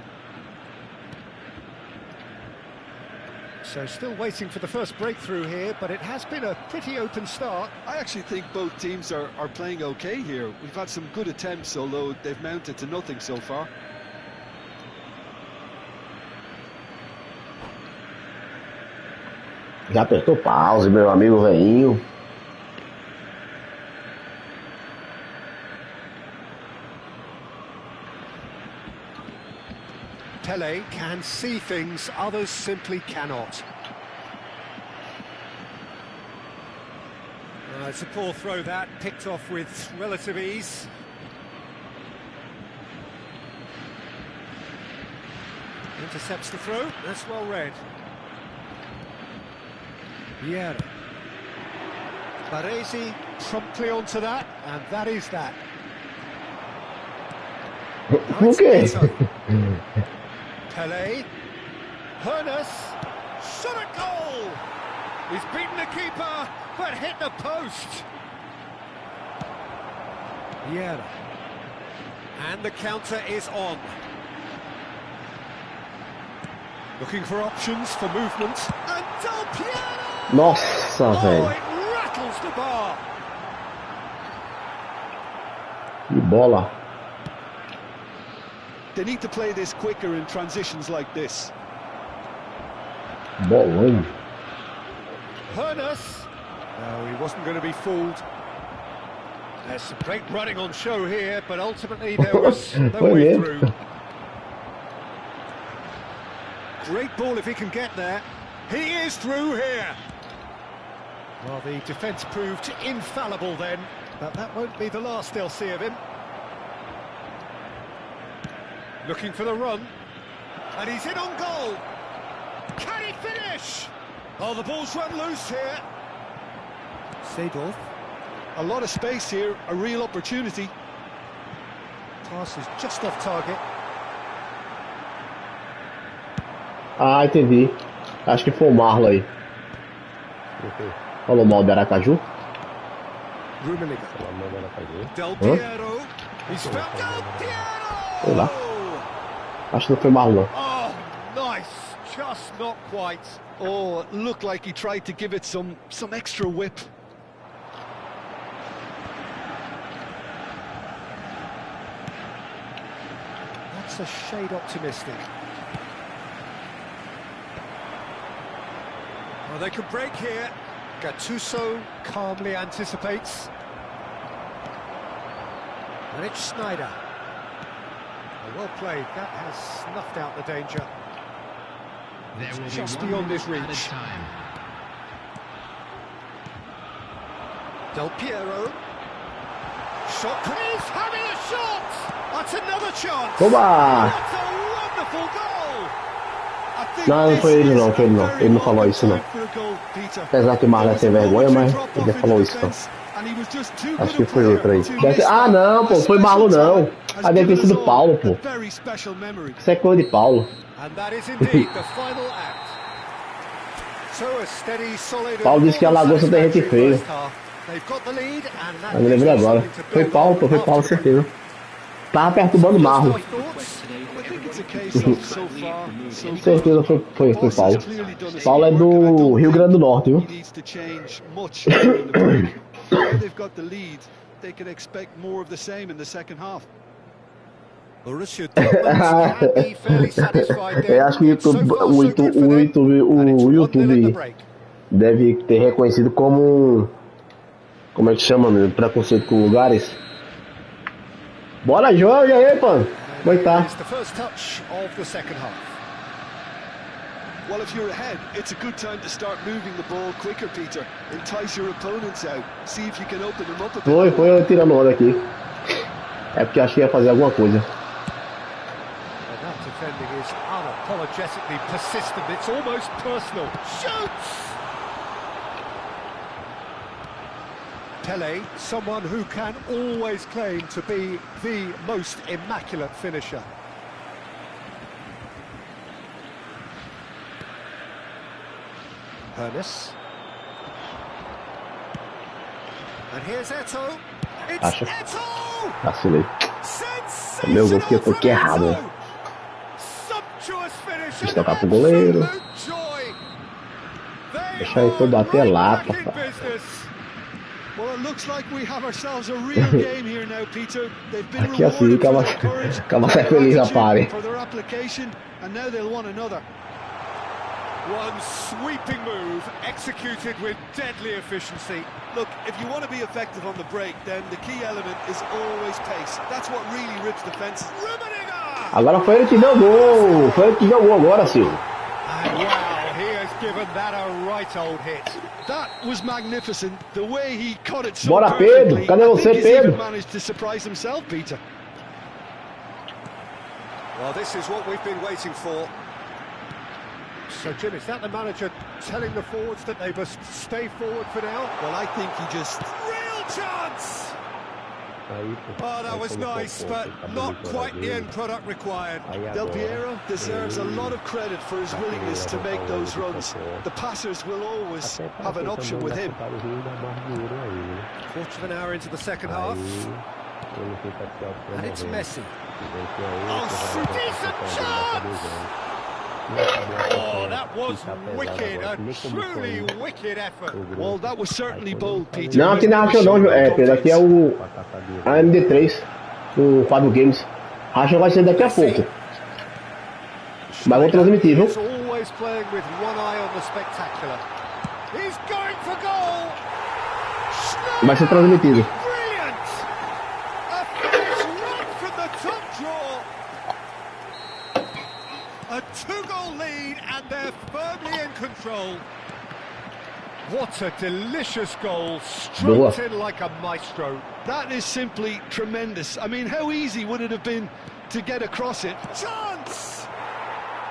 So still waiting for the first breakthrough here, but it has been a pretty open start. I actually think both teams are playing okay here. We've had some good attempts, although they've mounted to nothing so far. Já apertou pause, meu amigo veinho. Pele can see things others simply cannot. It's a poor throw that, picked off with relative ease. Intercepts the throw, that's well read. Vieira. Baresi promptly onto that, and that is that. Okay. Pele, Hernas, shot at goal! He's beaten the keeper, but hit the post. Vieira. And the counter is on. Looking for options for movement. And Del Piero! Nossa, velho. It rattles the bar. Que bola. They need to play this quicker in transitions like this. Bolão. Hernus. No, he wasn't going to be fooled. There's some great running on show here, but ultimately there was no way through. Great ball if he can get there. He is through here. Well, the defence proved infallible then, but that won't be the last they'll see of him. Looking for the run, and he's in on goal. Can he finish? Oh, the ball's run loose here. Seedorf. A lot of space here, a real opportunity. Pass is just off target. Ah, entendi. Acho que foi o Marlon aí. Falou mal do Aracaju. Del Piero. He's found Del Piero. Sei lá. Acho que não foi Marlon. Oh, nice. Just not quite. Oh, it looked like he tried to give it some extra whip. That's a shade optimistic. Well, they can break here. Gattuso calmly anticipates. And it's Snyder. Well played. That has snuffed out the danger. Just beyond his reach. Del Piero. Shot. He's having a shot! That's another chance! Oba! What a wonderful goal! Não, não foi ele não, foi ele não. Ele não falou isso não. Apesar que o Marlon é sem vergonha, mas ele falou isso não. Acho que foi outro aí. Ah não, pô, foi Marlon não. Ah, deve ter sido Paulo, pô. Isso é coisa de Paulo. Paulo disse que a Lagoa só tem gente feia. Eu me lembrei agora. Foi Paulo, pô, foi Paulo, certeza. Tava perturbando o Marlon. Certeza foi Paulo. Paulo é do Rio Grande do Norte, viu? Eu acho que o YouTube deve ter reconhecido como é que chama, meu? Preconceito com lugares. Bora, Jorge, aí, pô. Como é que tá? Well, if you're ahead, it's a good time to start moving the ball quicker, Peter. Entice your opponents out. See if you can open them up a bit. Foi eu tirando onda aqui. É porque achei que ia fazer alguma coisa. That defending is unapologetically persistent. It's almost personal. Shoots! Pele, someone who can always claim to be the most immaculate finisher. Hernus. And here's Eto'o. It's Eto'o! Vacilei. O meu gol que eu toquei errado. Deixa eu tocar pro goleiro. Deixa aí pra eu bater lá, papai. Aqui assim, acaba ser feliz a pare. One sweeping move, executed with deadly efficiency. Look, if you want to be effective on the break, then the key element is always pace. That's what really rips defenses. Agora foi ele que deu gol. Foi ele que deu gol agora, Silvio. Wow, he has given that a right old hit. That was magnificent. The way he caught it so Bora, Pedro. Cadê você, Pedro? Managed to surprise himself, Peter. Well, this is what we've been waiting for. So, Jim, is that the manager telling the forwards that they must stay forward for now? Well, I think he just... Real chance! Oh, that was nice, but not quite the end product required. Del Piero deserves a lot of credit for his willingness to make those runs. The passers will always have an option with him. Quarter of an hour into the second half. And it's Messi. Oh, decent chance! Oh, that was wicked, a truly wicked effort. Well, that was certainly bold, Peter. Não, aqui não é racha não, Pedro. Aqui é o AMD3 do Fábio Games. Racha vai ser daqui a pouco. Mas vou transmitir, viu? He's going for goal. Vai ser transmitido. Brilliant. A finish right from the top draw. A 2-goal lead and they're firmly in control. What a delicious goal, stroked in like a maestro. That is simply tremendous. I mean, how easy would it have been to get across it? Chance!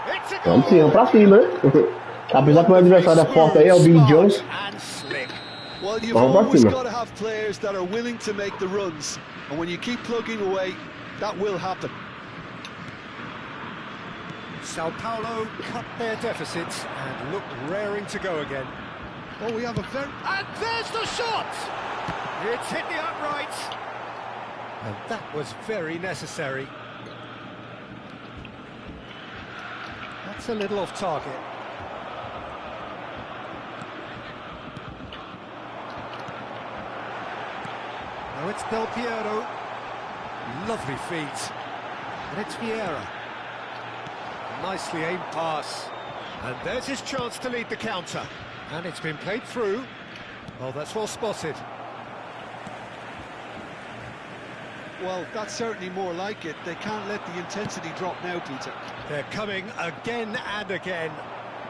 It's a Vamos sim, goal! vamos pra cima, né? Apesar que o meu adversário é forte aí, é o Big Jones. Well, you've always got to have players that are willing to make the runs. And when you keep plugging away, that will happen. Sao Paulo cut their deficits and look raring to go again. Oh, we have a very... And there's the shot! It's hit the upright. And that was very necessary. That's a little off target. Now it's Del Piero. Lovely feet. And it's Vieira. Nicely aimed pass. And there's his chance to lead the counter. And it's been played through. Oh, that's well spotted. Well, that's certainly more like it. They can't let the intensity drop now, Peter. They're coming again and again.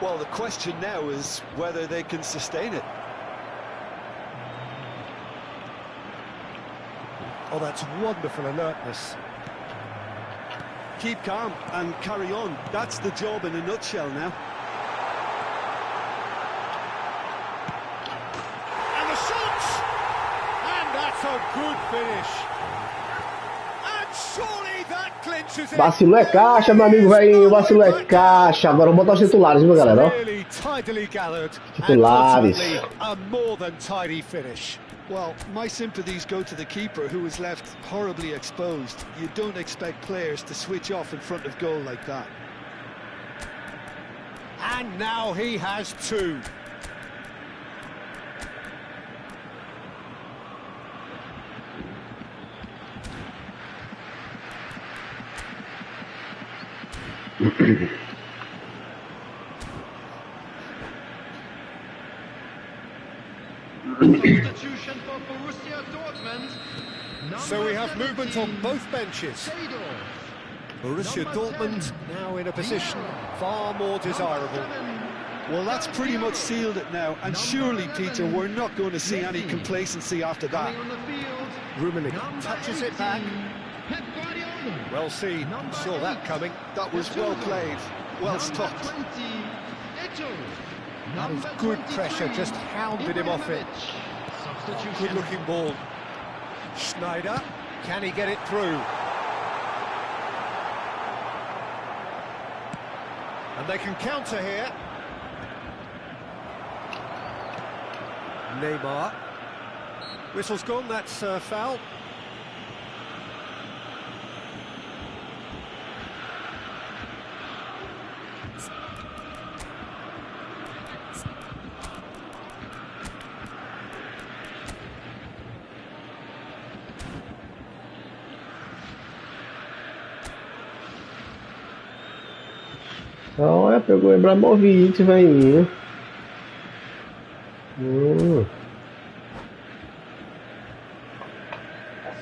Well, the question now is whether they can sustain it. Oh, that's wonderful alertness. Keep calm and carry on. That's the job in a nutshell now. And the shot! And that's a good finish. And surely that clinches it. Vacilo é caixa, meu amigo velhinho. Vacilo é caixa. Agora vamos botar os titulares, viu, galera? Really tidily gathered. Titulares. And a more than tidy finish. Well, my sympathies go to the keeper, who was left horribly exposed. You don't expect players to switch off in front of goal like that. And now he has two. Substitution for Borussia Dortmund. So we have movement on both benches. Borussia Dortmund now in a position far more desirable. Well, that's pretty much sealed it now, and surely, Peter, we're not going to see any complacency after that. Rummenigge touches it back. Well seen, saw that coming. That was well played, well stopped. That is good pressure, just hounded him off it. Good looking ball. Schneider, can he get it through? And they can counter here. Neymar. Whistle's gone, that's foul. Olha, pegou o Ibrahimovic, velhinho.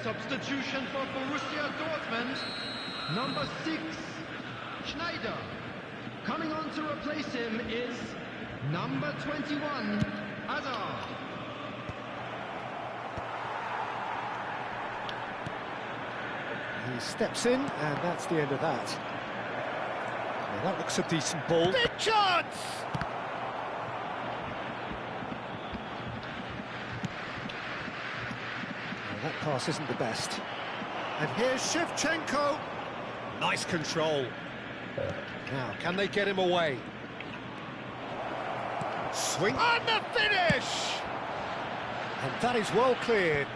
Substitution for Borussia Dortmund. Number 6, Schneider. Coming on to replace him is number 21, Hazard. He steps in, and that's the end of that. Well, that looks a decent ball. Big chance! Well, that pass isn't the best. And here's Shevchenko. Nice control. Now, can they get him away? Swing. And the finish! And that is well cleared.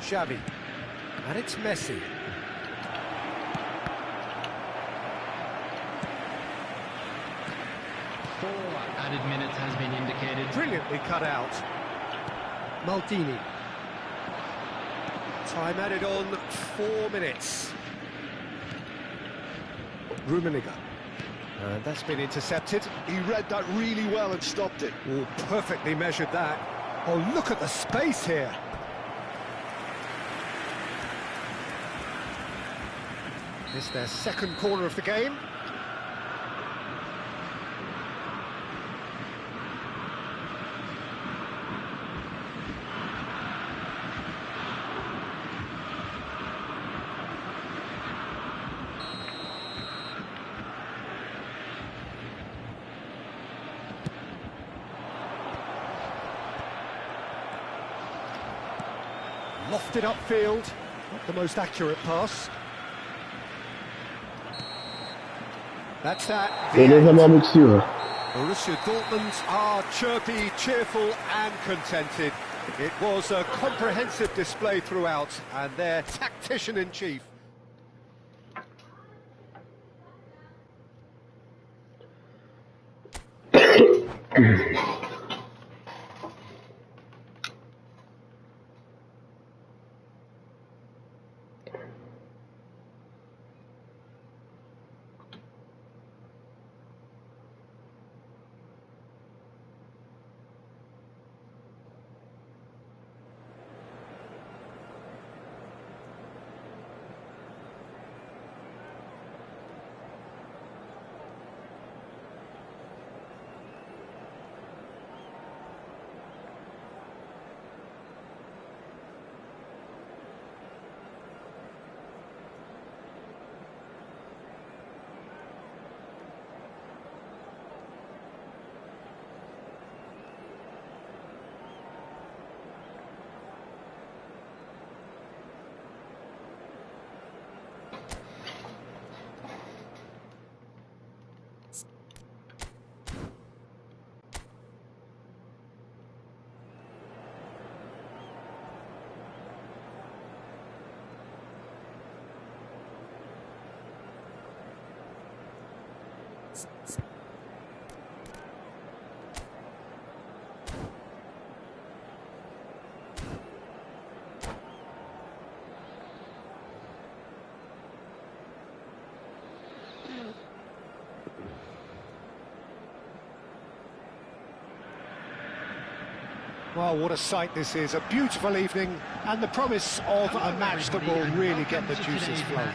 Xavi. And it's Messi. Added minutes has been indicated. Brilliantly cut out. Maldini. Time added on 4 minutes. Rummenigge. And that's been intercepted. He read that really well and stopped it. Oh, perfectly measured that. Oh, look at the space here. It's their second corner of the game. Lofted upfield, not the most accurate pass. That's that. Beleza, meu amigo Silva. Borussia Dortmund are chirpy, cheerful and contented. It was a comprehensive display throughout, and their tactician-in-chief. Well, what a sight this is. A beautiful evening and the promise of a match that will really get the juices flowing.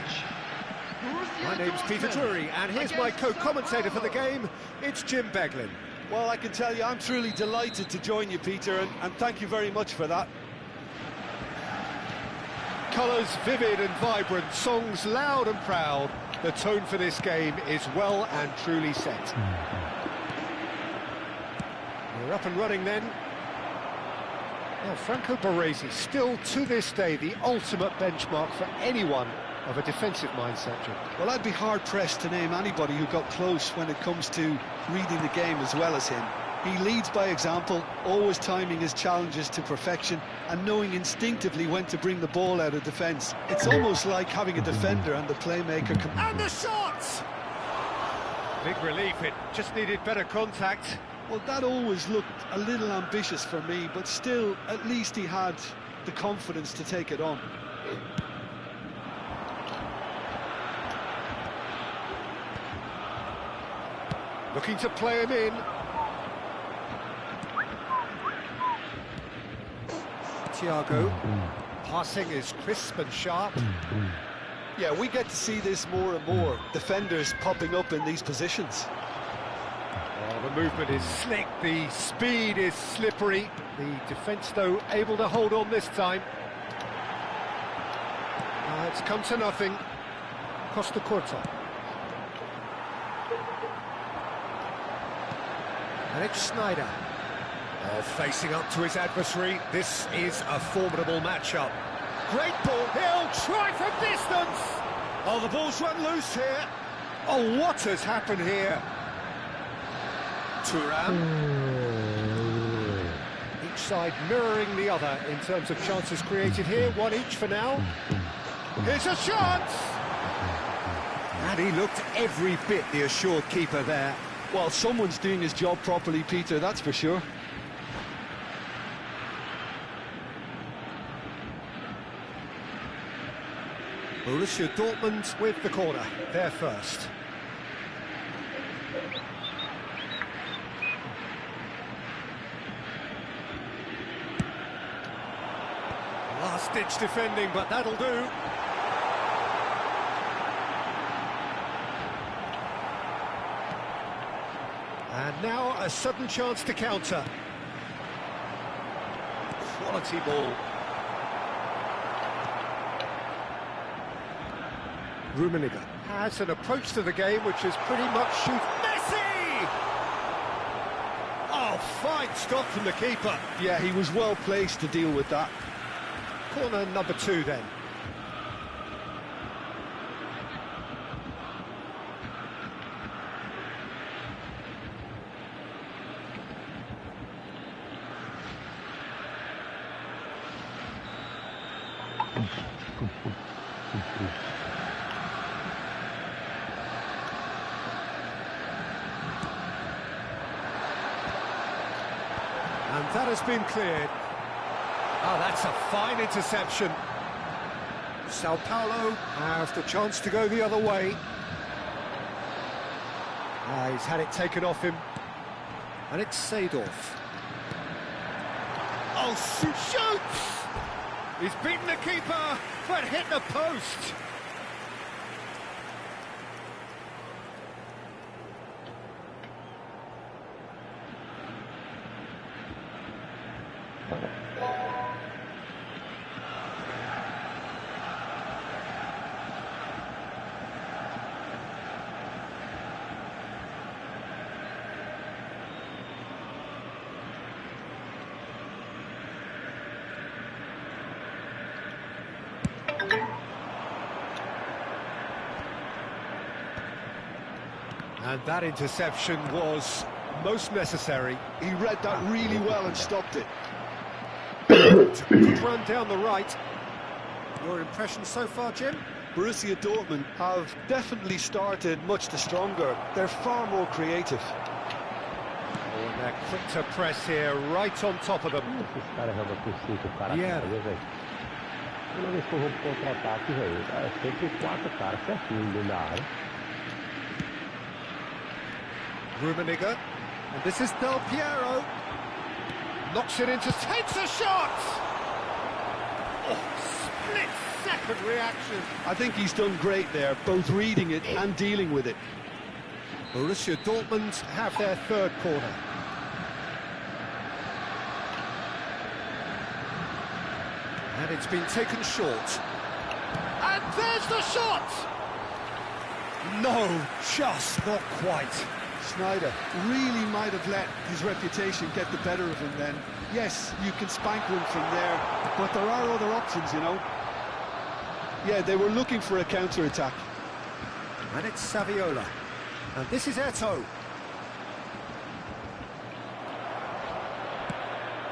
My name's Peter Drury, and here's my co-commentator for the game. It's Jim Beglin. Well, I can tell you, I'm truly delighted to join you, Peter, and thank you very much for that. Colours vivid and vibrant, songs loud and proud. The tone for this game is well and truly set. We're up and running then. Now, Franco Baresi, still to this day the ultimate benchmark for anyone of a defensive mindset, Jim. Well, I'd be hard-pressed to name anybody who got close when it comes to reading the game as well as him. He leads by example, always timing his challenges to perfection and knowing instinctively when to bring the ball out of defence. It's almost like having a defender and the playmaker... And the shots! Big relief, it just needed better contact. Well, that always looked a little ambitious for me, but still, at least he had the confidence to take it on. Looking to play him in. Thiago. Passing is crisp and sharp. Yeah, we get to see this more and more. Defenders popping up in these positions. The movement is slick, the speed is slippery. The defence, though, able to hold on this time. It's come to nothing. Costa Curta. And it's Schneider. Facing up to his adversary. This is a formidable matchup. Great ball. He'll try from distance. Oh, the ball's run loose here. Oh, what has happened here? Thuram. Each side mirroring the other in terms of chances created here. One each for now. Here's a chance! And he looked every bit the assured keeper there. Well, someone's doing his job properly, Peter, that's for sure. Borussia Dortmund with the corner, they're first. last-ditch defending, but that'll do. And now a sudden chance to counter. Quality ball. Rummenigge has an approach to the game which is pretty much shoot. Messi! Oh, fine stop from the keeper. Yeah, he was well placed to deal with that. Corner number 2 then. And that has been cleared. Oh, that's a fine interception. Sao Paulo have the chance to go the other way. He's had it taken off him. And it's Seedorf. Oh, shoots! He's beaten the keeper, but hit the post. And that interception was most necessary. He read that really well and stopped it. Good run down the right. Your impression so far, Jim? Borussia Dortmund have definitely started much the stronger. They're far more creative. Oh, and they're quick to press here, right on top of them. Esses caras jogam por 5 caras, Yeah. velho. Toda vez que eu vou pro contra-ataque, velho, é sempre 4 caras certinho dentro da área. Rummenigge, and this is Del Piero. Knocks it into, takes a shot! Oh, split-second reaction. I think he's done great there, both reading it and dealing with it. Borussia Dortmund have their third corner. And it's been taken short. And there's the shot! No, just not quite. Sneijder really might have let his reputation get the better of him then. Yes, you can spank one from there, but there are other options, you know. Yeah, they were looking for a counter-attack. And it's Saviola. And this is Eto'o.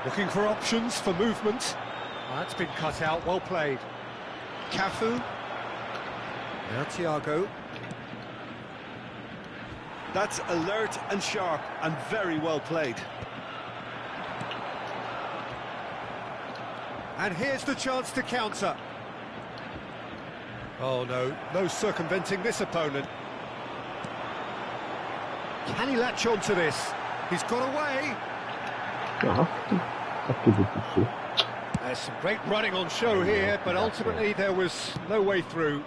Looking for options for movement. That's been cut out, well played. Cafu. Now Thiago. That's alert and sharp and very well played. And here's the chance to counter. Oh no, no circumventing this opponent. Can he latch on to this? He's got away. There's some great running on show here, but ultimately there was no way through.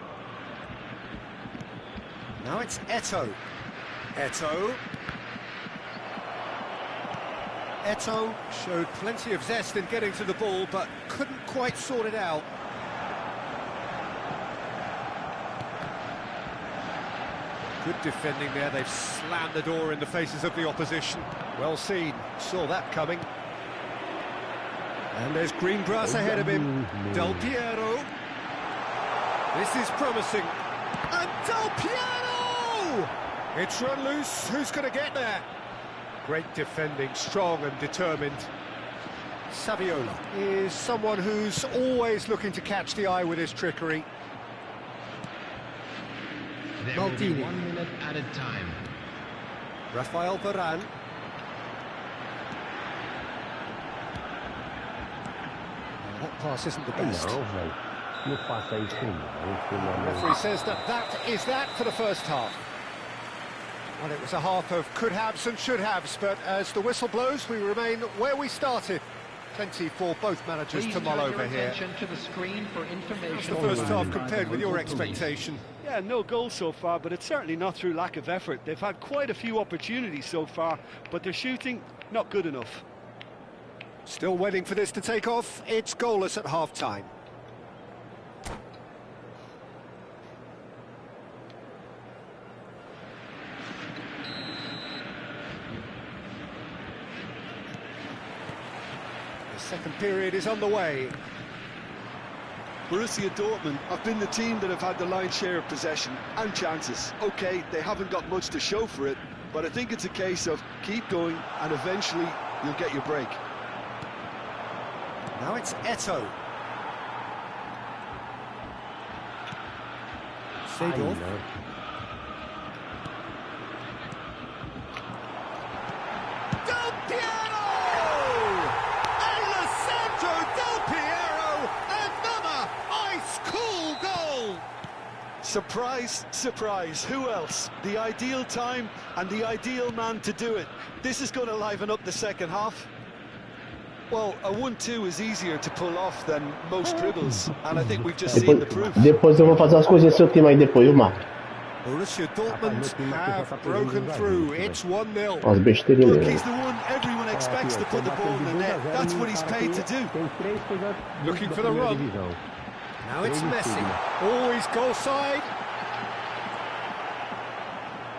Now it's Eto'o. Eto'o showed plenty of zest in getting to the ball, but couldn't quite sort it out. Good defending there, they've slammed the door in the faces of the opposition. Well seen, saw that coming. And there's green grass ahead of him. Del Piero. This is promising. And Del Piero! It's run loose, who's going to get there? Great defending, strong and determined. Saviola is someone who's always looking to catch the eye with his trickery. There will be 1 minute added time. Rafael Varane. That pass isn't the best. Não faça isso não. The referee says that is that for the first half. Well, it was a half of could-haves and should-haves, but as the whistle blows, we remain where we started. Plenty for both managers to mull over here. To the screen for information. The first half compared with your expectation. Yeah, no goals so far, but it's certainly not through lack of effort. They've had quite a few opportunities so far, but their shooting, not good enough. Still waiting for this to take off. It's goalless at half-time. The second period is underway. Borussia Dortmund have been the team that have had the lion's share of possession and chances. Okay, they haven't got much to show for it, but I think it's a case of keep going and eventually you'll get your break. Now it's Eto'o. Seedorf. Del Piero! Alessandro Del Piero! Another ice-cool goal! Surprise, surprise, who else? The ideal time and the ideal man to do it. This is going to liven up the second half. Well, a 1-2 is easier to pull off than most dribbles, and I think we've just seen the proof. Depois eu vou fazer as coisas do seu time aí depois, viu, Marco? Borussia Dortmund have broken through. It's 1-0. As besteirinhas. Look, he's the one everyone expects to put the ball in the net. That's what he's paid to do. Looking for the run. Now it's Messi. Always goal side.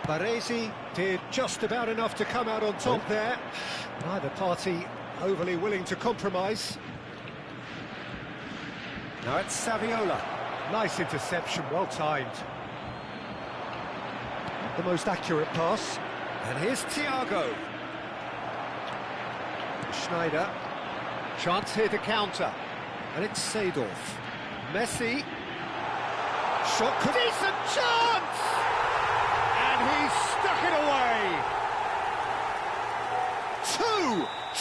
Baresi did just about enough to come out on top there. Neither party overly willing to compromise. Now it's Saviola. Nice interception, well timed. The most accurate pass. And here's Thiago. Schneider. Chance here to counter. And it's Seedorf. Messi. Shot, decent chance! And he's stuck it away.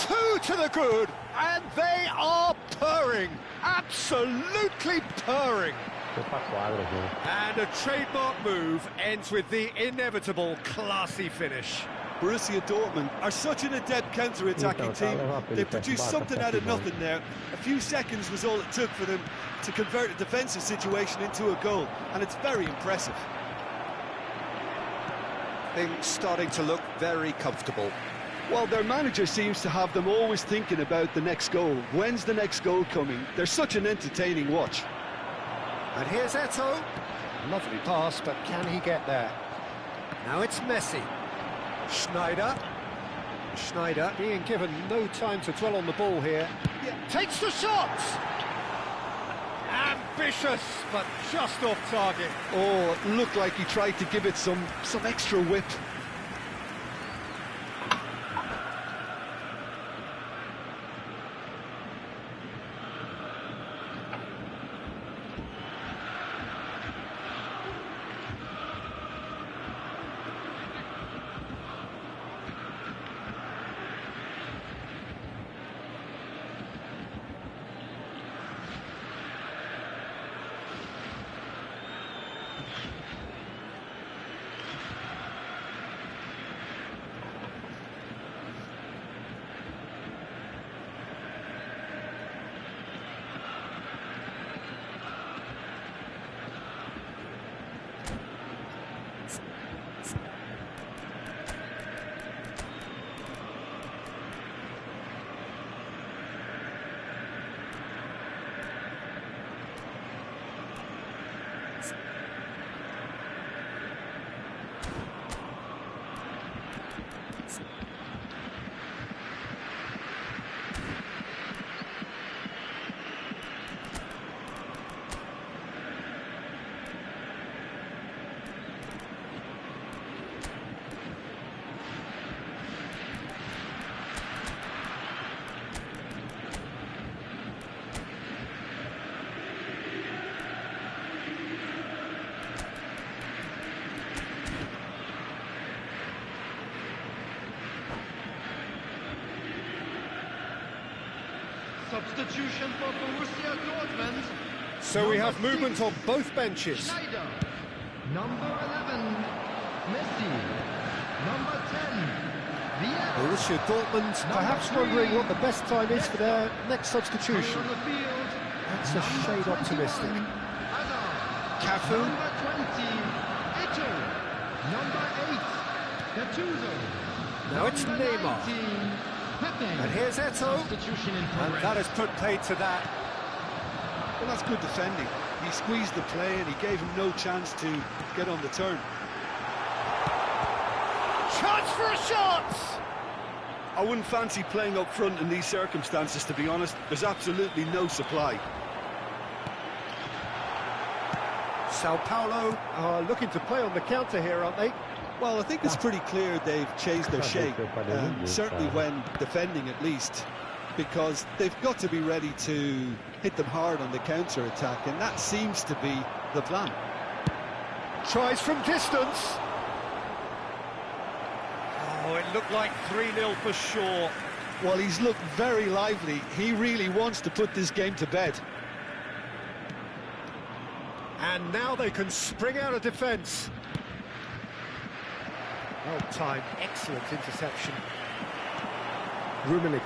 Two to the good, and they are purring, absolutely purring. And a trademark move ends with the inevitable classy finish. Borussia Dortmund are such an adept counter-attacking team. They produced something out of nothing there. A few seconds was all it took for them to convert a defensive situation into a goal, and it's very impressive. Things starting to look very comfortable. Well, their manager seems to have them always thinking about the next goal. When's the next goal coming? They're such an entertaining watch. And here's Eto'o. Lovely pass, but can he get there? Now it's Messi. Schneider. Schneider being given no time to dwell on the ball here. Yeah. Takes the shot! Ambitious, but just off target. Oh, it looked like he tried to give it some extra whip. Substitution for Borussia Dortmund. So we have movement on both benches. Schneider. Number 11, Messi. Number 10, Vieira. Borussia Dortmund perhaps wondering what the best time is for their next substitution. That's a shade optimistic. Cafu. Now it's Neymar. And here's Eto'o. And that has put paid to that. Well, that's good defending. He squeezed the play and he gave him no chance to get on the turn. Chance for a shot! I wouldn't fancy playing up front in these circumstances, to be honest. There's absolutely no supply. Sao Paulo are looking to play on the counter here, aren't they? Well, I think it's pretty clear they've changed their shape, certainly when defending at least, because they've got to be ready to hit them hard on the counter-attack, and that seems to be the plan. Tries from distance. Oh, it looked like 3-0 for sure. Well, he's looked very lively. He really wants to put this game to bed. And now they can spring out of defence. Well timed, excellent interception. Rummenigge.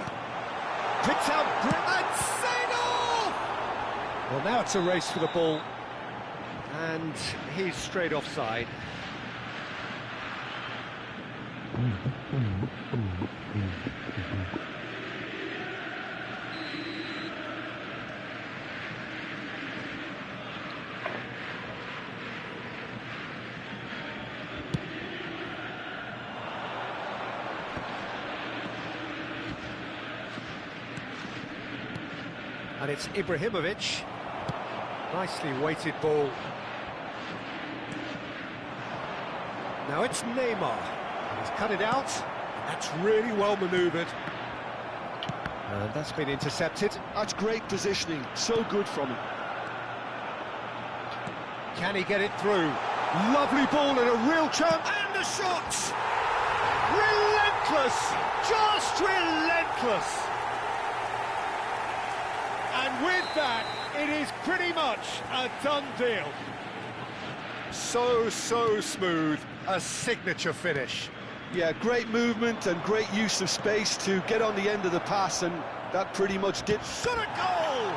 Picks out and Seedorf! Well, now it's a race for the ball. And he's straight offside. And it's Ibrahimovic. Nicely weighted ball. Now it's Neymar. He's cut it out. That's really well manoeuvred. And that's been intercepted. That's great positioning. So good from him. Can he get it through? Lovely ball and a real chance. And the shot! Relentless! Just relentless! And with that, it is pretty much a done deal. So smooth, a signature finish. Yeah, great movement and great use of space to get on the end of the pass, and that pretty much did. Shot a goal!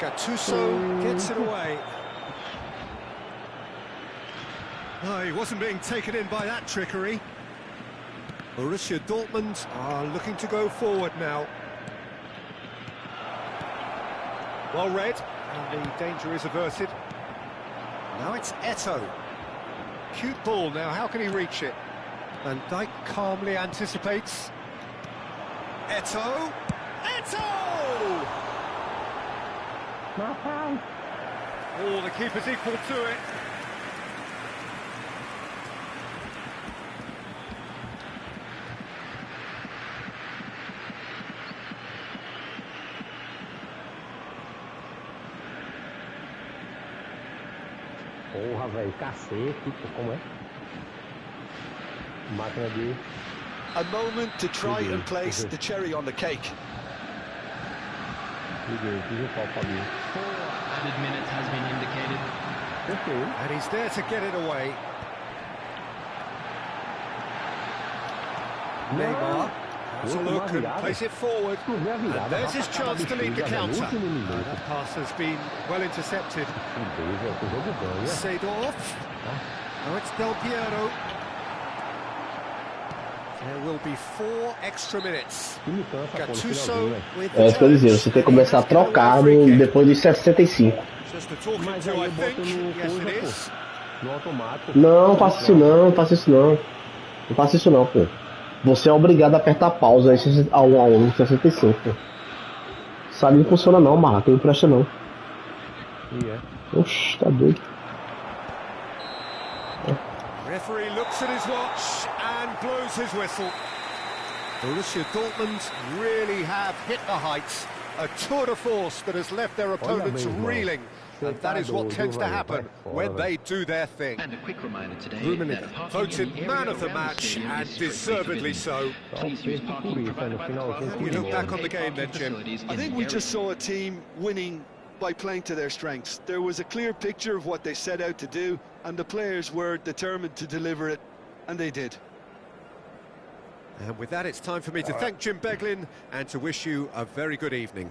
Gattuso gets it away. Oh, he wasn't being taken in by that trickery. Borussia Dortmund are looking to go forward now. Well read, and the danger is averted. Now it's Eto'o. Cute ball now, how can he reach it? Van Dijk calmly anticipates. Eto'o! Eto'o! Oh, the keeper's equal to it. Porra, velho, cacete, como é? Máquina de... A moment to try and place the cherry on the cake. Added minutes has been indicated. And he's there to get it away. Neymar has a look and plays it forward. And there's his chance to lead the counter. That pass has been well intercepted. Seedorf. Now it's Del Piero. There will be 4 extra minutes. Gattuso with the isso que eu ia dizer, você tem que começar a trocar depois dos 65. Just a talking to, I think. Yes, it is. Não, faça isso não, faça isso não. Não faça isso não, pô. Você é obrigado a apertar pausa aí ao 1 a 65, pô. Isso ali não funciona não, Marra, não presta não. Oxi, tá doido. Referee looks at his watch and blows his whistle. Borussia Dortmund really have hit the heights. A tour de force that has left their opponents reeling. And that is what tends to happen when they do their thing. And a quick reminder today, Rummenigge voted man of the match, and deservedly so. Please use parking provided by the club. We look back on the game then, Jim. I think we just saw a team winning by playing to their strengths. There was a clear picture of what they set out to do, and the players were determined to deliver it, and they did. And with that, it's time for me to thank Jim Beglin and to wish you a very good evening.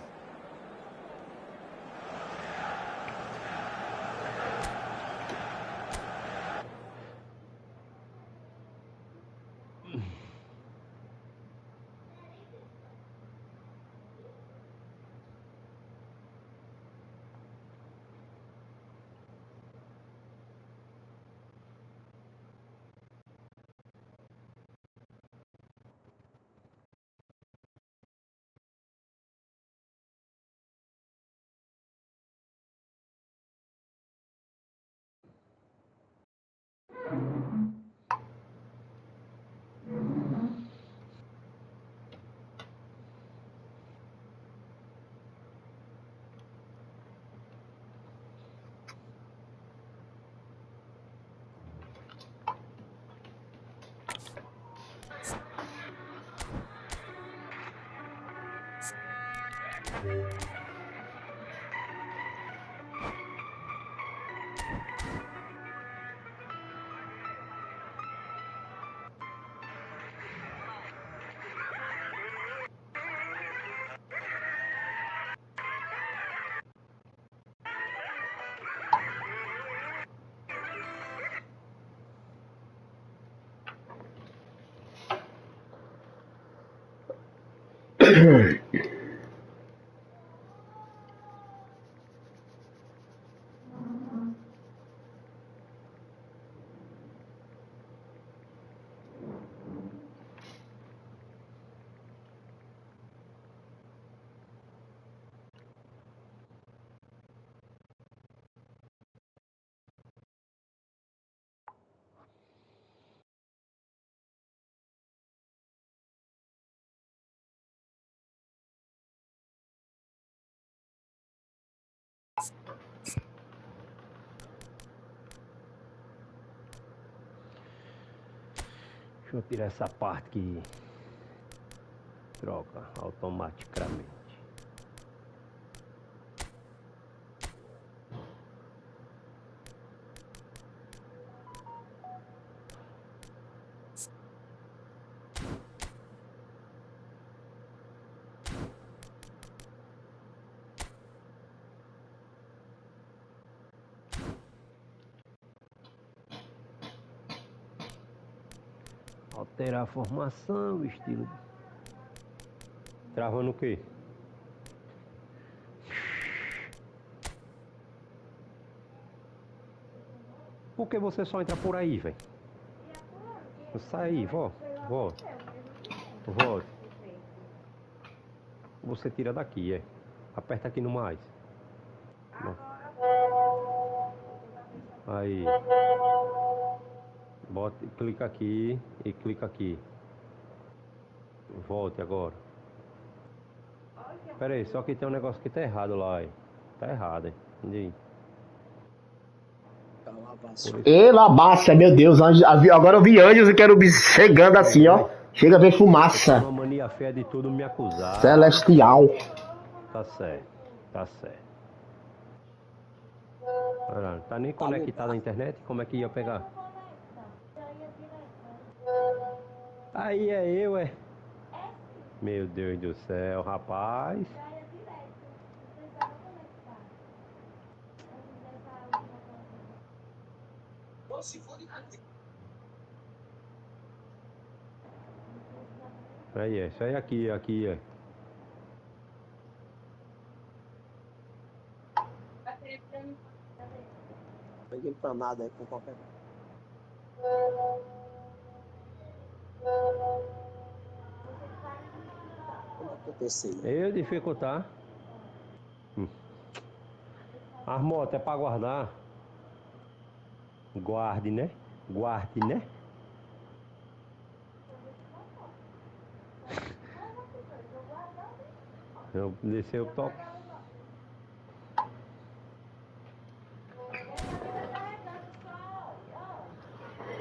Deixa eu tirar essa parte que troca automaticamente. Alterar a formação, o estilo. Travando o quê? Por que você só entra por aí, velho? Sai aí, volta. Você tira daqui, aperta aqui no mais. Aí. Clica aqui e clica aqui. Volte agora. Pera aí, só que tem um negócio que tá errado lá, Tá errado, Entendi. Ê, Labácia, meu Deus, agora eu vi anjos e quero chegando assim, ó. Chega a ver fumaça. Uma mania feia de tudo me acusar. Celestial. Tá certo. Olha, tá nem conectado à internet, como é que ia pegar? Aí é eu, Meu Deus do céu, rapaz. Aí isso aí aqui. Peguei pra nada aí com qualquer. Eu dificultar. As motos é pra guardar. Guarde, né? Eu descer o toque.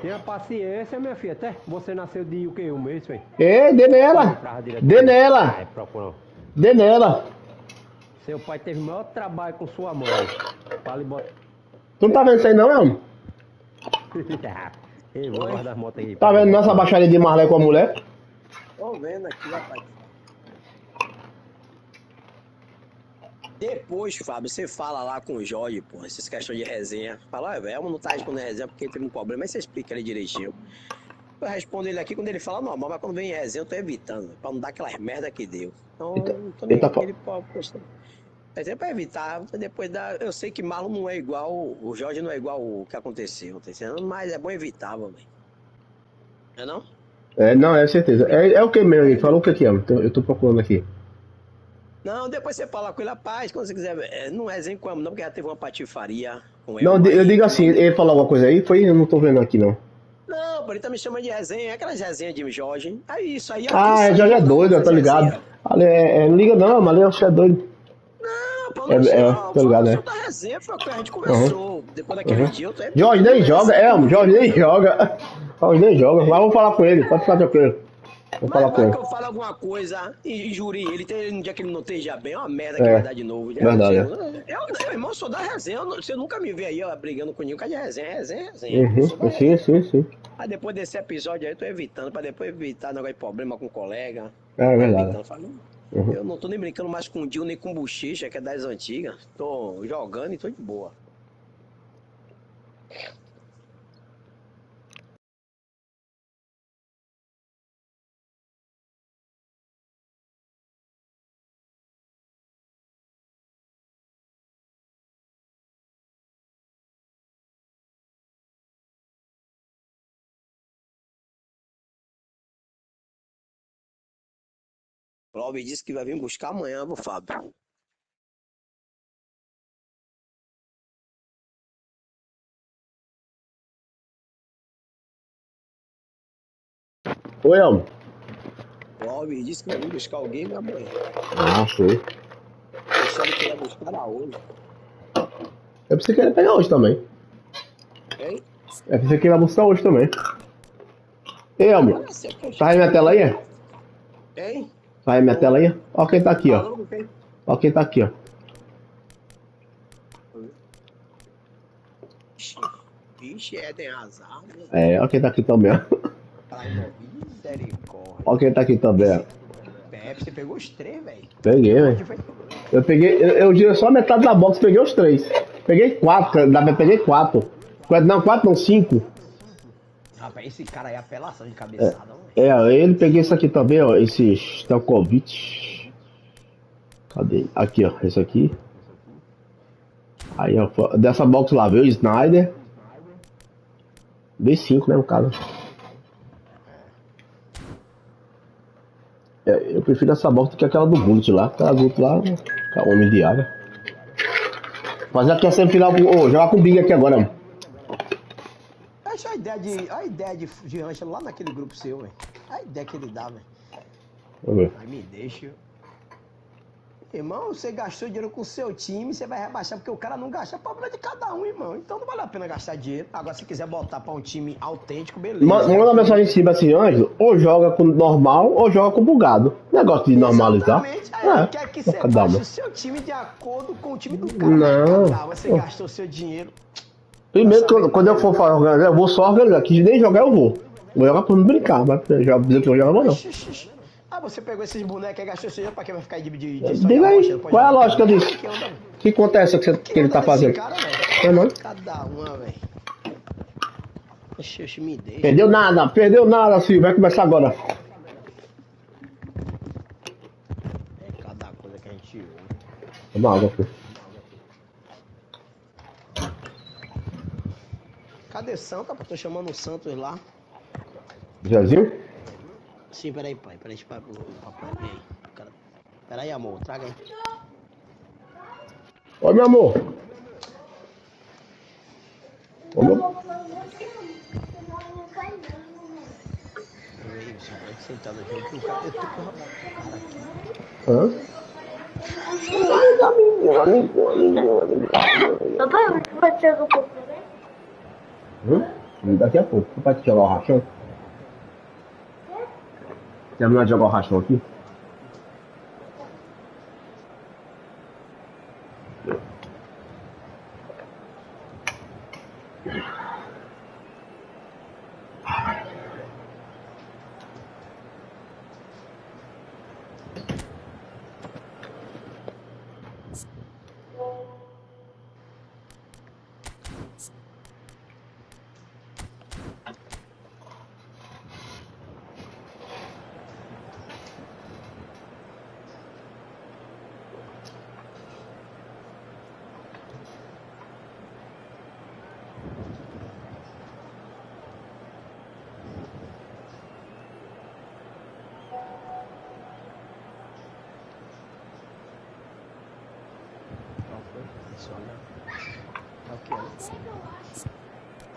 Tenha paciência, minha filha. Até você nasceu de o quê? Um mês, velho? Ei, dê nela! Dê nela! É, procura. Dê nela! Seu pai teve o maior trabalho com sua mãe. Fala e bota. Tu não tá vendo isso aí não, Elmo? Ei, vou guardar as motos aí. Tá vendo nossa baixaria de Marley com a mulher? Tô vendo aqui, rapaz. Depois, Fábio, você fala lá com o Jorge, pô, essas questões de resenha. Fala, velho, não tá respondendo resenha porque teve um problema, mas você explica ele direitinho. Eu respondo ele aqui quando ele fala normal, mas quando vem em resenha eu tô evitando, pra não dar aquelas merda que deu. Então, não tô nem ele pode postar. Mas é pra evitar, depois da. Eu sei que Marlon não é igual, o Jorge não é igual o que aconteceu, tá entendendo? Mas é bom evitar, velho. Não é não? É, não, é certeza. É o que mesmo? Ele falou o que é? Eu tô procurando aqui. Não, depois você fala com ele, rapaz, quando você quiser. Não resenha com ele, não, porque já teve uma patifaria com ele. Não, eu digo assim, ele falou alguma coisa aí? Foi? Eu não tô vendo aqui, não. Não, ele tá me chamando de resenha, aquelas resenhas de Jorge. Aí isso aí. Ah, Jorge é doido, eu tô ligado. Ali, não liga não, mas ali eu acho que é doido. Não, pô, não, tô ligado, né? da resenha, foi o que a gente conversou. Depois daquele dia, eu tô Jorge nem joga, Jorge nem joga. Jorge nem joga, mas vou falar com ele, pode ficar tranquilo. Vou falar com ele. Que eu falo alguma coisa e jure, ele tem um dia que ele não esteja bem, é uma merda que vai dar de novo. Verdade. Eu, irmão, sou da resenha. Você nunca me vê aí brigando com ninguém, que é de resenha. Sim. Aí depois desse episódio aí, eu tô evitando, pra depois evitar negócio de problema com colega. É verdade. Eu não tô nem brincando mais com o Dil, nem com o Bochecha, que é das antigas. Tô jogando e tô de boa. O Cláudio disse que vai vir buscar amanhã, meu Fábio. Oi, Elmo. O Cláudio disse que vai vir buscar alguém amanhã. Ah, foi. Deixando que ele ia buscar a hoje. Eu pensei que ele ia pegar hoje também. Hein? Eu pensei que ele ia buscar hoje também. Ei, Elmo. Tá aí minha tela aí? Hein? Tá aí minha tela aí? Ó quem tá aqui, ó. Ó quem tá aqui, ó. Vixe, tem azar. Ó quem tá aqui também, ó. Ó quem tá aqui também, ó. Pepe, você pegou os 3, velho? Peguei, velho. Eu diria só a metade da box, peguei os 3. Peguei 4, peguei 4. Não, 4 não, 5. Rapaz, esse cara aí é apelação de cabeçada, ele peguei esse aqui também, ó. Esse Stelkovic. Cadê? Aqui, ó. Esse aqui. Aí, ó. Dessa box lá veio o Snyder. B5, né, no caso. Eu prefiro essa box do que aquela do Bullet lá. Aquela do Bullet lá, que é homem de área. Fazer aqui a semifinal com. Jogar com o Big aqui agora, mano. Acho a ideia de rancha lá naquele grupo seu, velho. A ideia que ele dá, velho. Aí me deixa. Irmão, você gastou dinheiro com o seu time, você vai rebaixar porque o cara não gasta. É problema de cada um, irmão. Então não vale a pena gastar dinheiro. Agora, se quiser botar pra um time autêntico, beleza. Manda uma mensagem em cima assim, Ângelo, ou joga com normal ou joga com bugado. Negócio de normalizar. Aí quer que você baixe o seu time de acordo com o time do cara. Não. Você gastou seu dinheiro. Primeiro, quando eu for organizar, eu vou só organizar. Que nem jogar eu vou. Vou jogar pra não brincar, mas dizer que eu jogo não. Ah, você pegou esses bonecos e gastou esse dinheiro pra quem vai ficar de diga aí, qual é a lógica disso? Que acontece que ele tá fazendo? É não? Cada uma, velho. Me deixa. Perdeu nada, filho. Vai começar agora. É cada coisa que a gente ouve. Toma água, filho. Cadê Santa? Tô chamando o Santos lá. Zezinho? Sim, peraí, pai. Peraí, papai. Peraí, amor. Traga aí. Oi, meu amor. Oi, meu... Sentado aqui, o cara... Eu tô com o cara aqui. Papai, você vai tirar o coco também? Daqui a pouco. Vai jogar o rachão? Terminar de jogar o rachão aqui?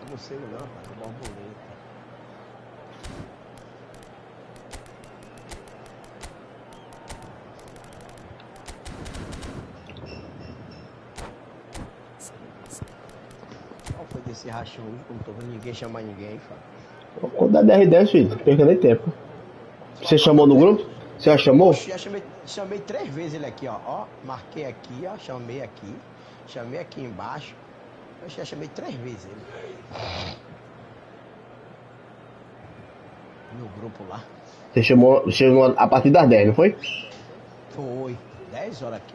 Não sei não, cara. Borboleta. Qual foi desse rachão aí? Não tô vendo ninguém chamar ninguém, Fábio. Quando dá 10, filho, não perca nem tempo. Você chamou no grupo? Você já chamou? Já chamei 3 vezes ele aqui, ó. Marquei aqui, ó. Chamei aqui. Chamei aqui embaixo. Eu já chamei 3 vezes ele. No grupo lá. Você chamou a partir das 10, não foi? Foi. 10 horas aqui,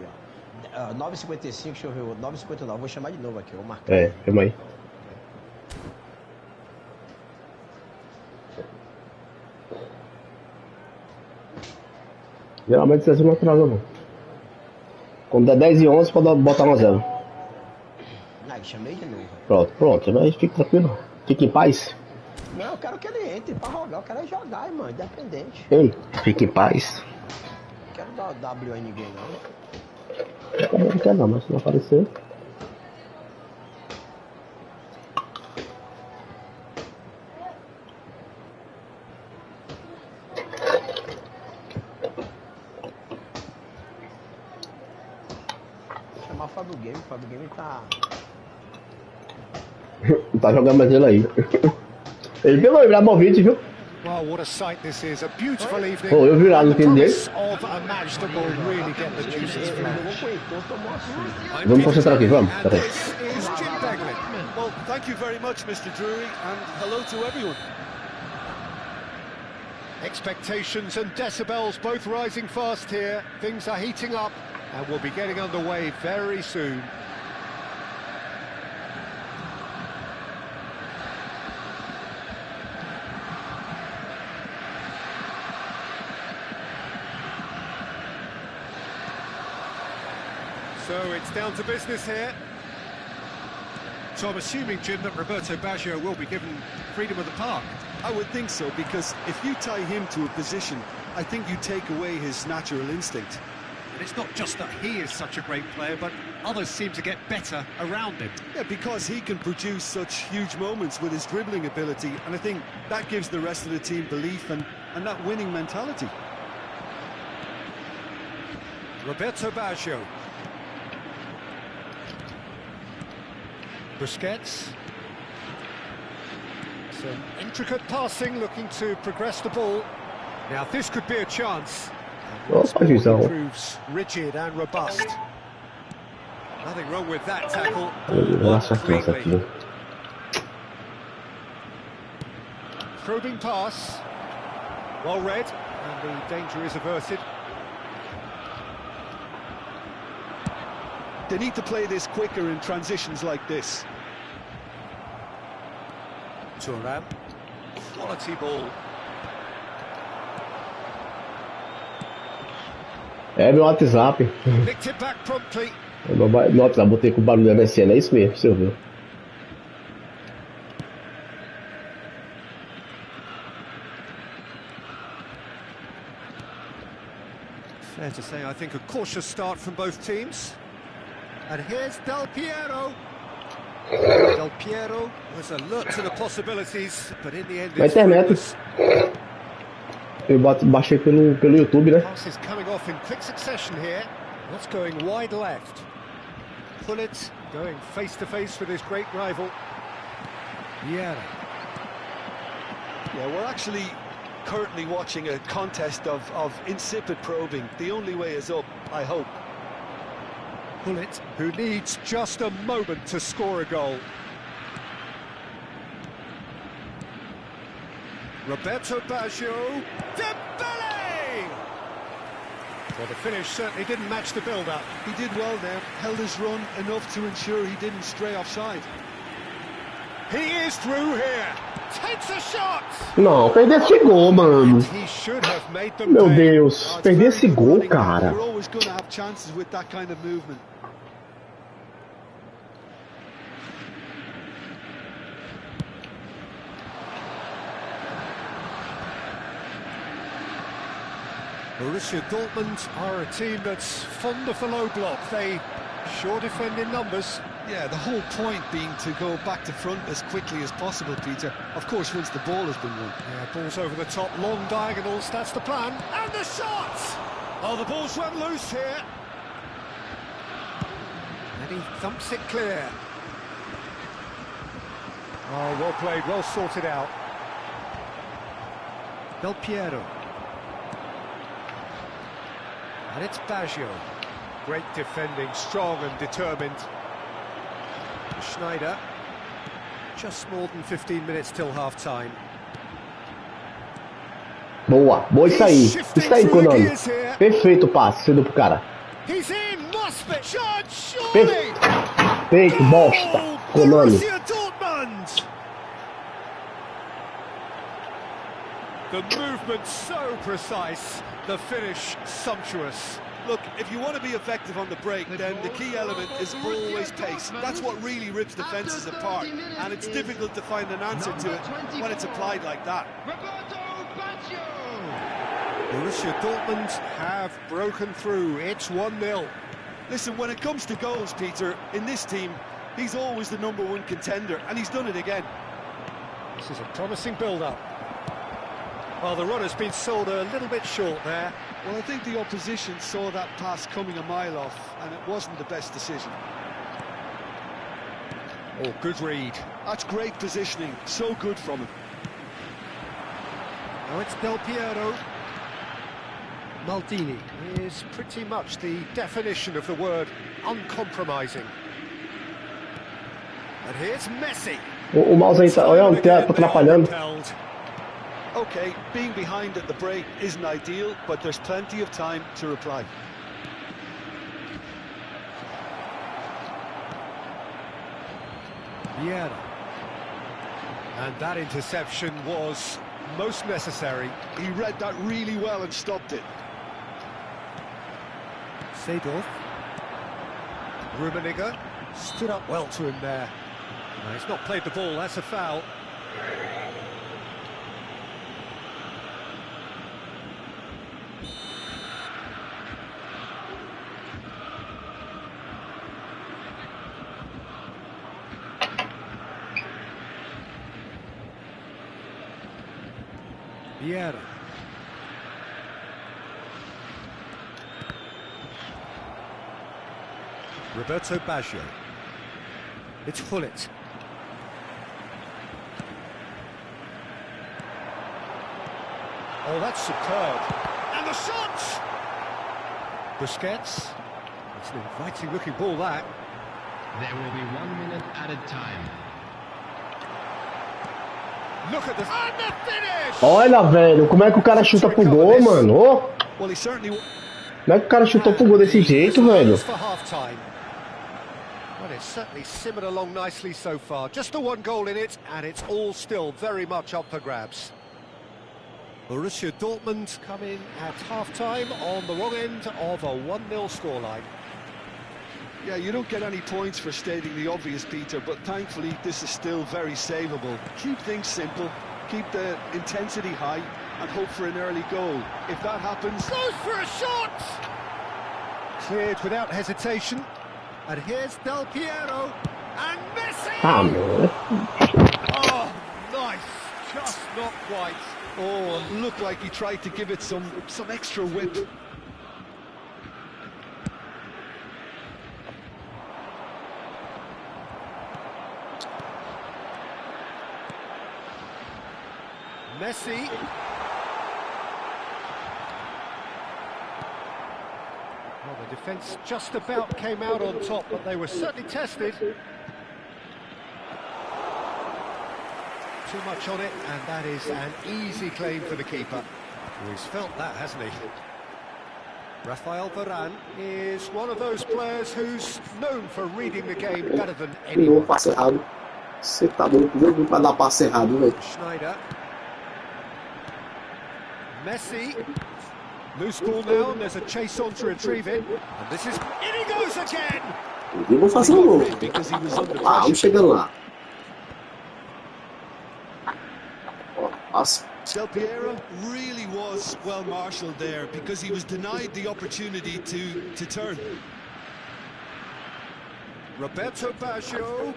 ó. 9h55, deixa eu ver. 9h59. Vou chamar de novo aqui, vou marcar. Chama aí. Geralmente você não atrasa, não. Quando dá 10h11, pode botar no 0. Aí, chamei de novo. Pronto. Aí fica tranquilo. Fica em paz. Não, eu quero que ele entre pra jogar. Eu quero é jogar, irmão. Independente. Ei, fique em paz. Não quero dar W a ninguém, não. Eu também não quero não, mas se não aparecer... Vou chamar o Fábio Game. O Fábio Game tá... Não tá jogando mais ele aí. Ele pelo lembrar mal vídeo, viu? Well, what a sight this is. A beautiful evening. Pô, eu vi lá no time dele. Vamos concentrar aqui, vamos. Well, thank you very much, Mr. Drury, and hello to everyone. Expectations and decibels both rising fast here. Things are heating up and we'll be getting underway very soon. So it's down to business here. So I'm assuming, Jim, that Roberto Baggio will be given freedom of the park. I would think so, because if you tie him to a position, I think you take away his natural instinct. And it's not just that he is such a great player, but others seem to get better around him. Yeah, because he can produce such huge moments with his dribbling ability, and I think that gives the rest of the team belief and that winning mentality. Roberto Baggio. Busquets. Some intricate passing, looking to progress the ball. Now this could be a chance. Proves rigid and robust. Nothing wrong with that tackle. Completely. Probing pass. Well read, and the danger is averted. They need to play this quicker in transitions like this. Thuram. Quality ball. É meu WhatsApp. Nicked it back promptly. No WhatsApp botei com o barulho da MSN, é isso mesmo, você ouviu? Fair to say, I think a cautious start from both teams. And here's Del Piero. Del Piero was alert to the possibilities, but in the end Na internet. Eu baixei pelo YouTube, né? Passes coming off in quick succession here. What's going wide left? Pullet going face to face with his great rival. Vieira. Yeah, we're actually currently watching a contest of insipid probing. The only way is up, I hope. Pullet, who needs just a moment to score a goal. Roberto Baggio. Dembele! Well, the finish certainly didn't match the build-up. He did well there, held his run enough to ensure he didn't stray offside. He is through here. Takes a shot. Não, perder esse gol, mano. He should have made them Meu pay. Deus, perder esse gol, cara. You're always going to have chances with that kind of movement. Borussia Dortmund are a team that's fond of the low block. They sure defend in numbers. Yeah, the whole point being to go back to front as quickly as possible, Peter. Of course, once the ball has been won. Yeah, ball's over the top, long diagonals, that's the plan. And the shot! Oh, the ball's run loose here. And he thumps it clear. Oh, well played, well sorted out. Del Piero. And it's Baggio. Great defending, strong and determined. Schneider. Just more than 15 minutes till half-time. Boa, boa isso aí. Isso aí, Konami. Perfeito o passe, sendo pro cara. Perfeito, bosta. Konami. The movement so precise, the finish sumptuous. Look, if you want to be effective on the break, then the key element is always pace. That's what really rips defences apart, and it's difficult to find an answer to it when it's applied like that. Borussia Dortmund have broken through. It's 1-0. Listen, when it comes to goals, Peter, in this team, he's always the #1 contender, and he's done it again. This is a promising build-up. Well, the run has been sold a little bit short there. Well, I think the opposition saw that pass coming a mile off, and it wasn't the best decision. Oh, good read. That's great positioning, so good from him. Now it's Del Piero. Maldini is pretty much the definition of the word uncompromising. And here's Messi. O mouse aí tá, olha, tá atrapalhando. Okay, being behind at the break isn't ideal, but there's plenty of time to reply. Vieira. And that interception was most necessary. He read that really well and stopped it. Seedorf. Rummenigge stood up well to him there. No, he's not played the ball, that's a foul. Vieira. Roberto Baggio. It's Pullet. Oh, that's superb. And the shot! Busquets. It's an inviting-looking ball, that. There will be 1 minute added time. Look at this. And the finish! Olha, velho, como é que o cara chuta pro gol, mano? Oh. Como é que o cara chutou pro gol desse jeito, velho? Well, it's certainly simmered along nicely so far. Just the one goal in it, and it's all still very much up for grabs. Borussia Dortmund come in at half-time on the wrong end of a 1-0 scoreline. Yeah, you don't get any points for stating the obvious, Peter, but thankfully this is still very savable. Keep things simple, keep the intensity high, and hope for an early goal. If that happens... Goes for a shot! Cleared without hesitation. And here's Del Piero. And Messi! Oh, nice. Just not quite. Oh, it looked like he tried to give it some extra whip. Messi. Well, the defence just about came out on top, but they were certainly tested. Too much on it, and that is an easy claim for the keeper. Well, he's felt that, hasn't he? Rafael Varane is one of those players who's known for reading the game better than anyone. Passe errado. Você tá doido pra dar passe errado, velho. Schneider. Messi. Loose ball now, and there's a chase on to retrieve it. And this is... In he goes again! Eu vou fazer um gol. Ah, vamos chegando lá. Passe. Del Piero really was well marshalled there because he was denied the opportunity to turn. Roberto Baggio.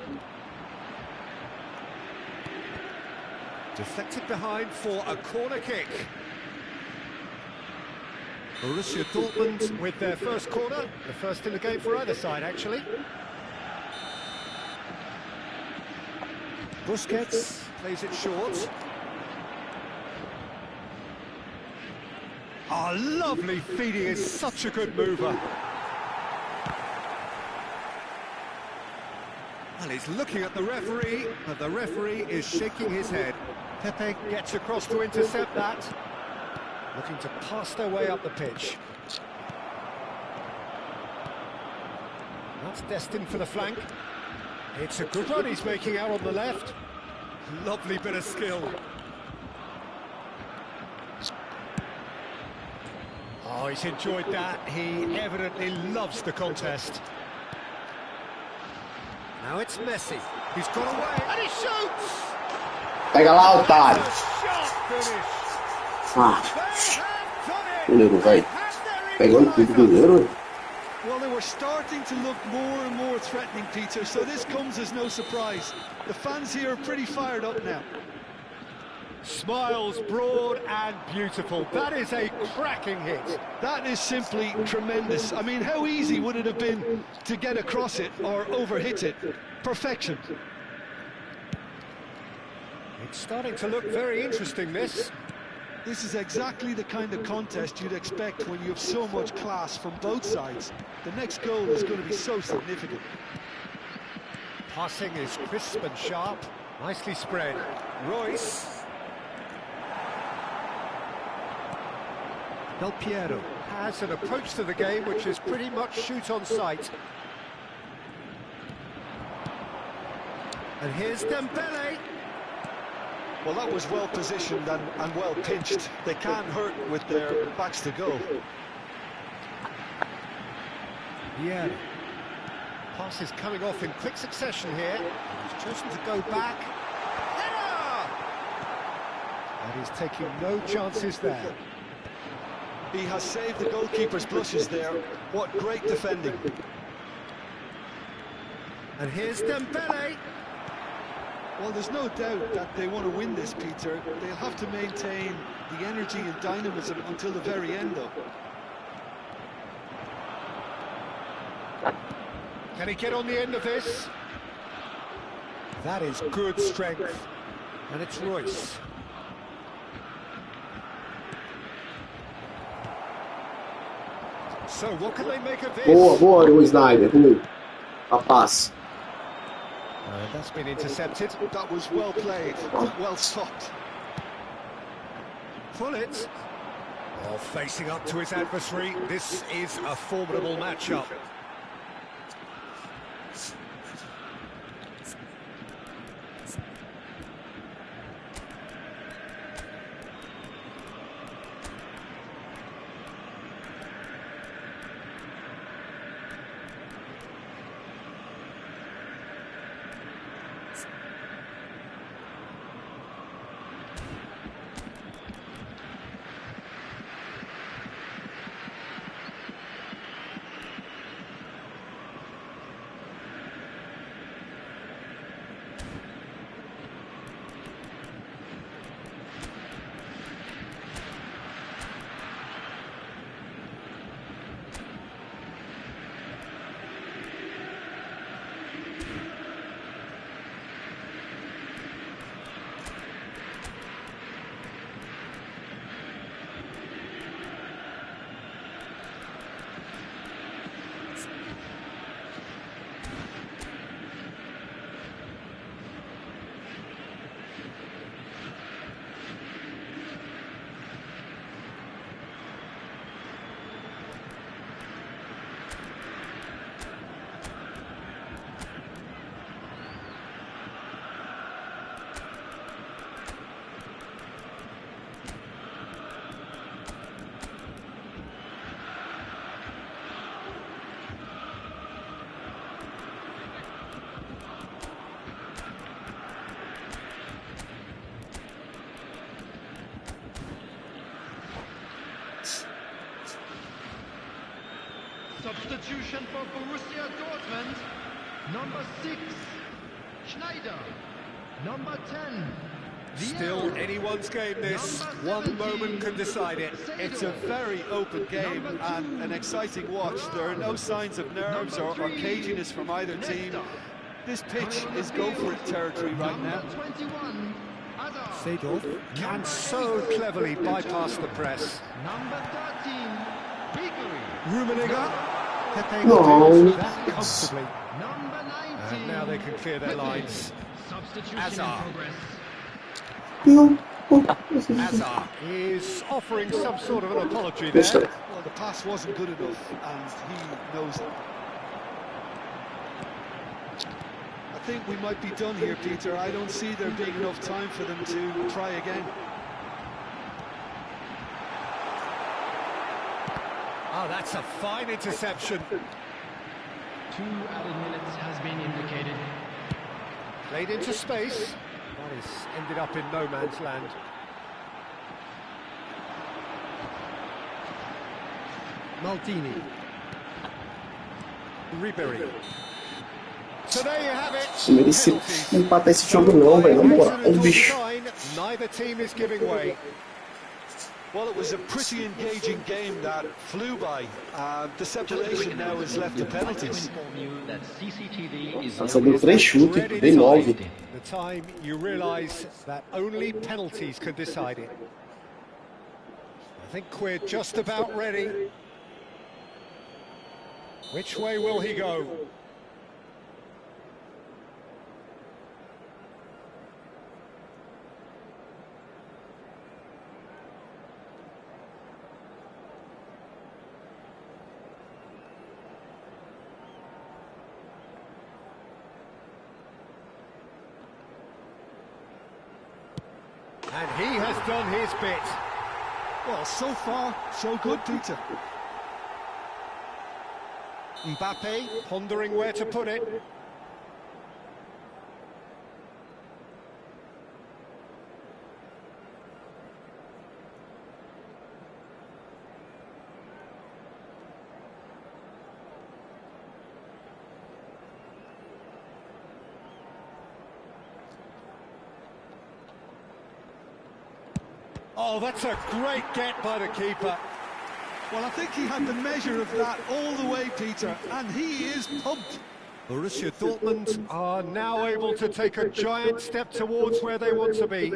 Deflected behind for a corner kick. Borussia Dortmund with their first corner, the first in the game for either side, actually. Busquets plays it short. Oh, lovely feed, he is such a good mover. Well, he's looking at the referee, but the referee is shaking his head. Pepe gets across to intercept that. Looking to pass their way up the pitch. That's destined for the flank. It's a good run he's making out on the left. Lovely bit of skill. Oh, he's enjoyed that. He evidently loves the contest. Now it's Messi. He's got away and he shoots! Pega lá, otário. Ah, goleiro, vai. Pegando tudo do goleiro. Well, they were starting to look more and more threatening, Peter, so this comes as no surprise. The fans here are pretty fired up now. Smiles broad and beautiful. That is a cracking hit. That is simply tremendous. I mean, how easy would it have been to get across it or overhit it? Perfection. It's starting to look very interesting, this. This is exactly the kind of contest you'd expect when you have so much class from both sides. The next goal is going to be so significant. Passing is crisp and sharp. Nicely spread. Royce. Del Piero has an approach to the game which is pretty much shoot on sight. And here's Dembele. Well, that was well positioned and well pinched. They can't hurt with their backs to goal. Yeah. Pass is coming off in quick succession here. He's chosen to go back. Header! And he's taking no chances there. He has saved the goalkeeper's blushes there. What great defending. And here's Dembele. Well, there's no doubt that they want to win this, Peter. They'll have to maintain the energy and dynamism until the very end, though. Can he get on the end of this? That is good strength. And it's Royce. So, what can they make of this? Boa, o Snyder. A passe. That's been intercepted. That was well played, well stopped. Pullet. Oh, facing up to his adversary. This is a formidable matchup. Substitution for Borussia Dortmund. Number 6, Schneider. Number 10. Still anyone's game this. One moment can decide it. It's a very open game and an exciting watch. There are no signs of nerves or caginess from either team. This pitch is go-for-it territory right now. Seedorf can so cleverly bypass the press. Number 13, Bakery. Rummenigge. Pepe No. deals that comfortably. Number 19. And now they can clear their lines. Substitution Hazard. in progress. Hazard is offering some sort of an apology there. Well, the pass wasn't good enough, and he knows it. I think we might be done here, Peter. I don't see there being enough time for them to try again. Oh, that's a fine interception. 2 added minutes has been indicated. Played into space. That has ended up in no man's land. Maldini. Ribery. So there you have it. Merecia empatar esse jogo não, velho. Na moral, é um bicho. Neither team is giving way. Well, it was a pretty engaging game that flew by. The separation now is left to penalties. Nossa, deu 3 chutes, dei 9. The time you realise that only penalties can decide it. I think we're just about ready. Which way will he go? And he has done his bit. Well, so far, so good, Peter. Mbappe pondering where to put it. Oh, that's a great get by the keeper. Well, I think he had the measure of that all the way, Peter, and he is pumped. Borussia Dortmund are now able to take a giant step towards where they want to be.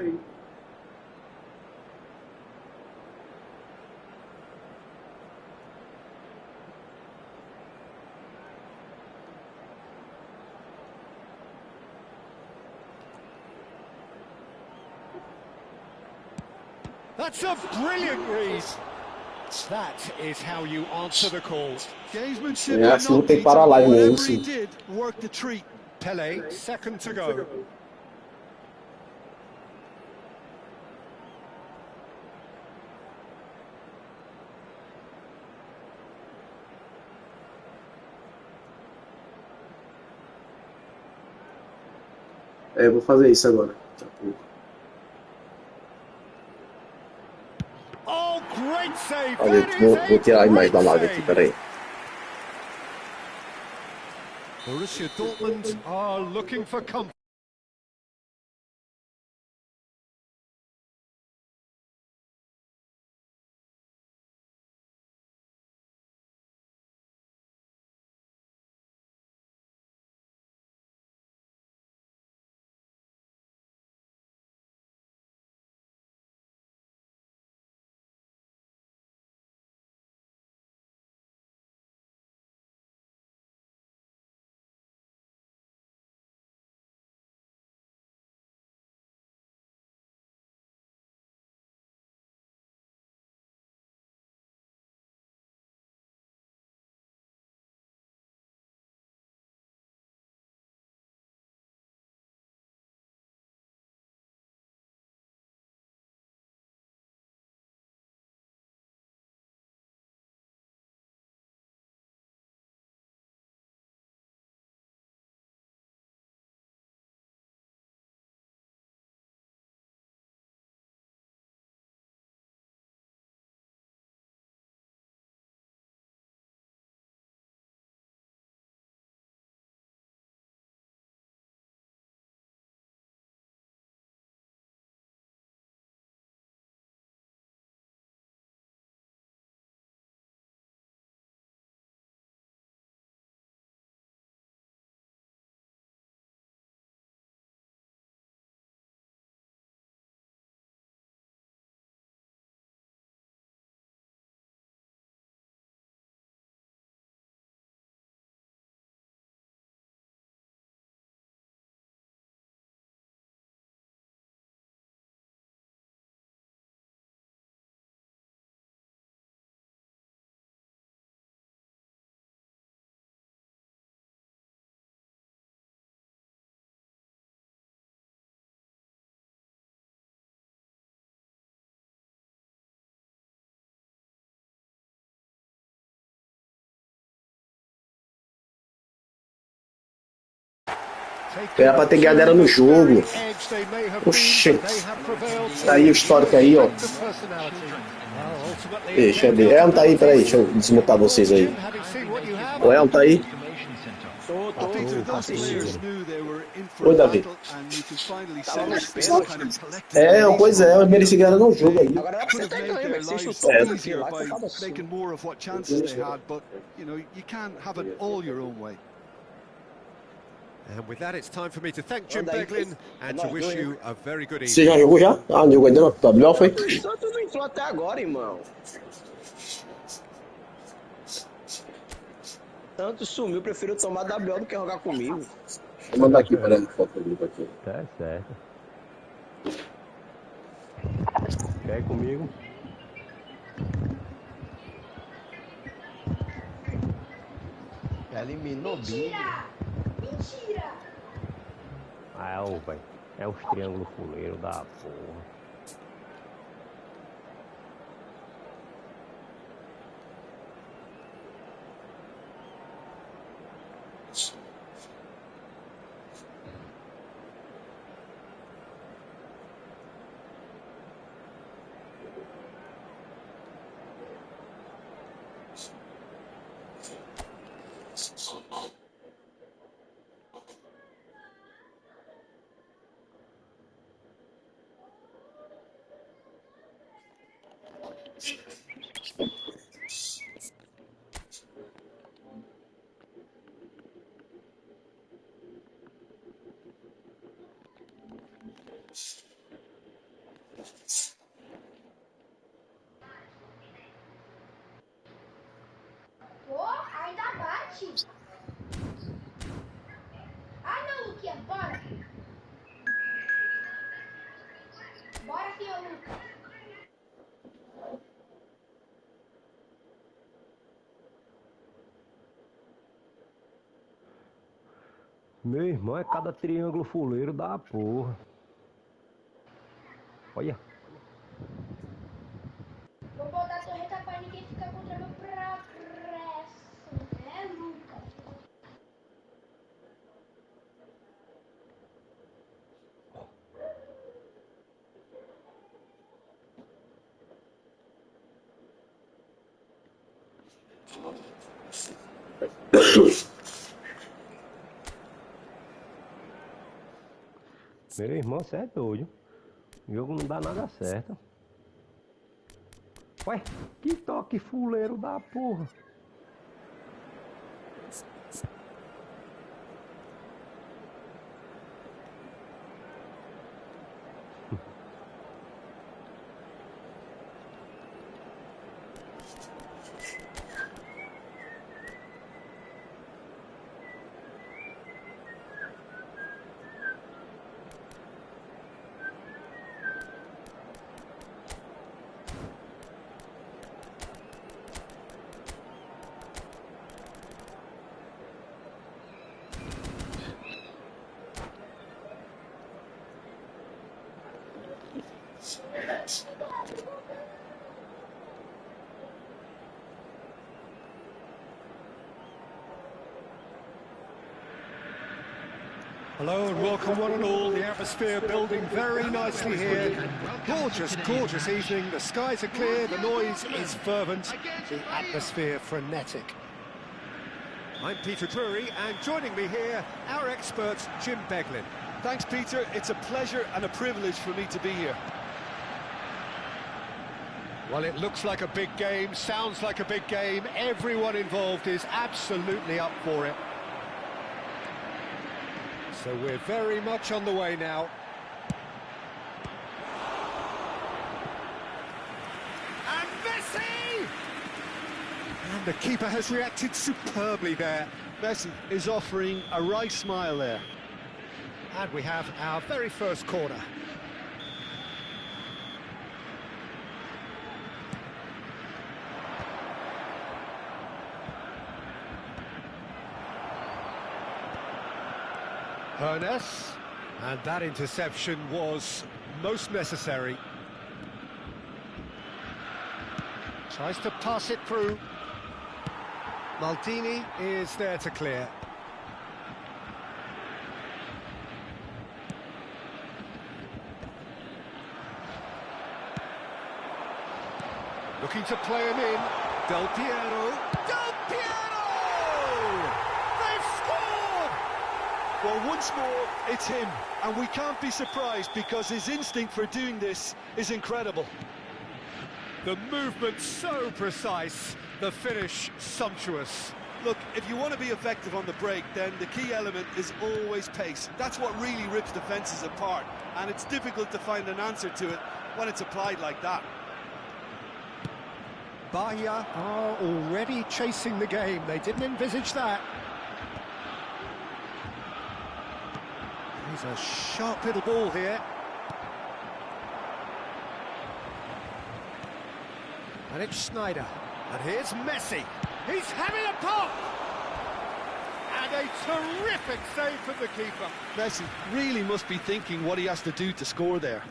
That's a brilliant read. That is how you answer the call. Gamesmanship É, assim não tem para lá mesmo, whatever he sim. did, worked the treat. Pele, second to go. É, eu vou fazer isso agora. Daqui a pouco. Oh, great save. Olha, That vou is a tirar a imagem da great live aqui, save. peraí. Borussia Dortmund are looking for comfort. Era pra ter ganhado no jogo. Oxê. Tá aí o histórico aí, ó. Deixa eu ver. Não tá aí, peraí. Deixa eu desmutar vocês aí. O El tá aí? Oi, Davi. Pois é, eu mereci ganhar no jogo aí. Agora você tá ganhando, velho. Você chutou lá, making more of what chances they had, but you know, you can't have it all your own way. And with that, it's time for me to thank Jim Beglin and to wish you a very good evening. Você já jogou já? Ah, não jogou ainda não. Tá melhor, foi? O Santos não entrou até agora, irmão. Santos sumiu, prefiro tomar WO do que jogar comigo. Vou mandar aqui para ele, foto do grupo aqui. Tá certo. Quer ir comigo? Eliminou Big. Mentira! Ah, velho. É os triângulos fuleiros da porra. Pô, ainda bate. Ah, não, Luquinha, bora. Bora, senhor Lucas. Meu irmão, é cada triângulo fuleiro da porra. Olha. Vou botar a torreta pra ninguém ficar contra meu progresso, né, Lucas? Meu irmão, você é doido. O jogo não dá nada certo. Ué, que toque fuleiro da porra. Hello and welcome one and all. The atmosphere building very nicely here. Gorgeous, gorgeous evening. The skies are clear, the noise is fervent, the atmosphere frenetic. I'm Peter Drury, and joining me here, our expert, Jim Beglin. Thanks, Peter. It's a pleasure and a privilege for me to be here. Well, it looks like a big game, sounds like a big game. Everyone involved is absolutely up for it. So we're very much on the way now. And Messi! And the keeper has reacted superbly there. Messi is offering a wry smile there. And we have our very first corner. Hernes, and that interception was most necessary. Tries to pass it through. Maldini is there to clear. Looking to play him in. Del Piero. Del Piero! They've scored! Well, once more, it's him. And we can't be surprised because his instinct for doing this is incredible. The movement so precise, the finish sumptuous. Look, if you want to be effective on the break, then the key element is always pace. That's what really rips defences apart, and it's difficult to find an answer to it when it's applied like that. Bahia are already chasing the game. They didn't envisage that. He's a sharp little ball here. And it's Schneider. And here's Messi. He's having a pop! And a terrific save from the keeper. Messi really must be thinking what he has to do to score there.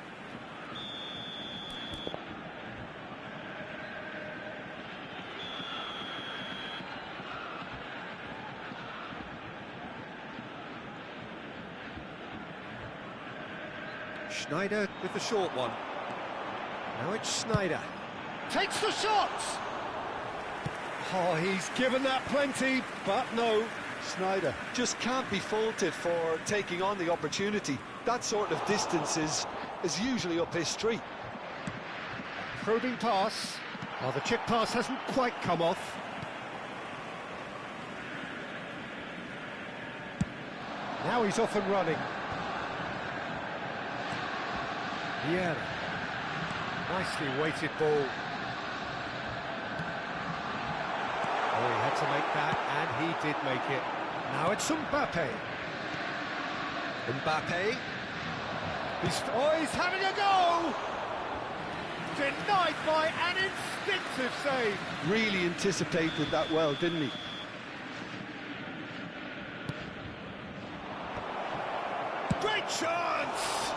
Schneider with the short one. Now it's Schneider. Takes the shot! Oh, he's given that plenty, but no. Schneider just can't be faulted for taking on the opportunity. That sort of distance is usually up his street. Probing pass. Oh, the chip pass hasn't quite come off. Now he's off and running. Yeah. Nicely weighted ball. Oh, he had to make that, and he did make it. Now it's Mbappe. Mbappe. He's having a go! Denied by an instinctive save. Really anticipated that well, didn't he? Great chance!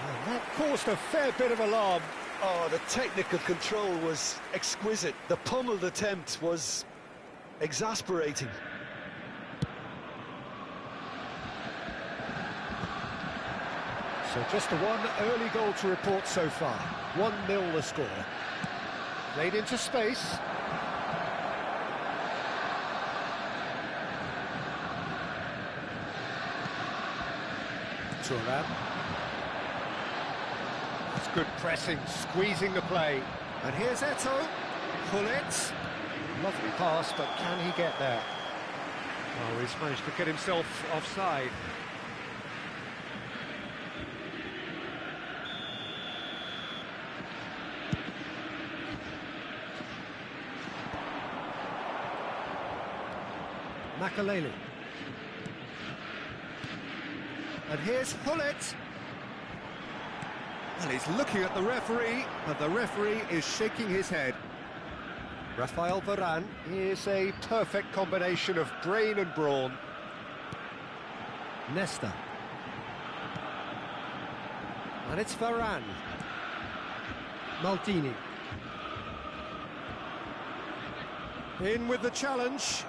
And that caused a fair bit of alarm. Oh, the technical control was exquisite. The pummeled attempt was exasperating. So just the one early goal to report so far. 1-0 the score. Played into space. Thuram. That's good pressing, squeezing the play. And here's Eto'o. Pull it. Lovely pass, but can he get there? Oh, he's managed to get himself offside. Makaleli. And here's Hullet. And he's looking at the referee, and the referee is shaking his head. Rafael Varane is a perfect combination of brain and brawn. Nesta. And it's Varane. Maldini. In with the challenge.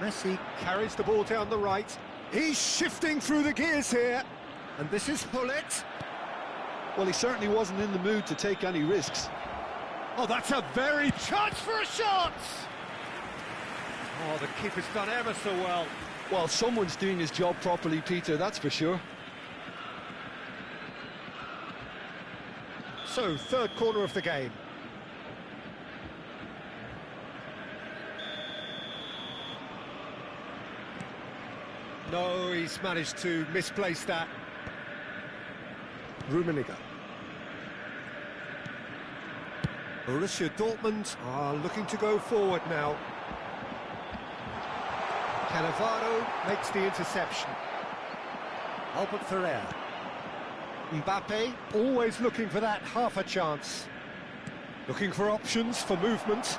Messi carries the ball down the right. He's shifting through the gears here. And this is Hullet. Well, he certainly wasn't in the mood to take any risks. Oh, that's a very chance for a shot! Oh, the keeper's done ever so well. Well, someone's doing his job properly, Peter, that's for sure. So, third corner of the game. No, he's managed to misplace that. Rummenigge. Borussia Dortmund are looking to go forward now. Cannavaro makes the interception. Albert Ferrer. Mbappe, always looking for that half a chance. Looking for options for movement.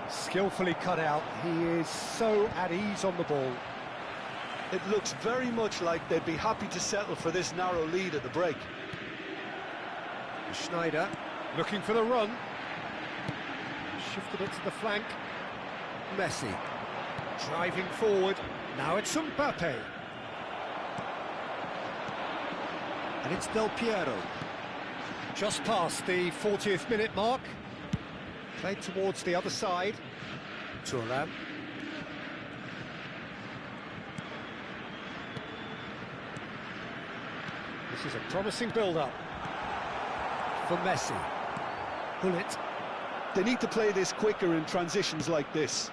Skillfully cut out. He is so at ease on the ball. It looks very much like they'd be happy to settle for this narrow lead at the break. Schneider looking for the run. Shifted it to the flank. Messi driving forward. Now it's Mbappe. And it's Del Piero. Just past the 40th minute mark. Played towards the other side. Thuram. This is a promising build-up for Messi. Pull it. They need to play this quicker in transitions like this.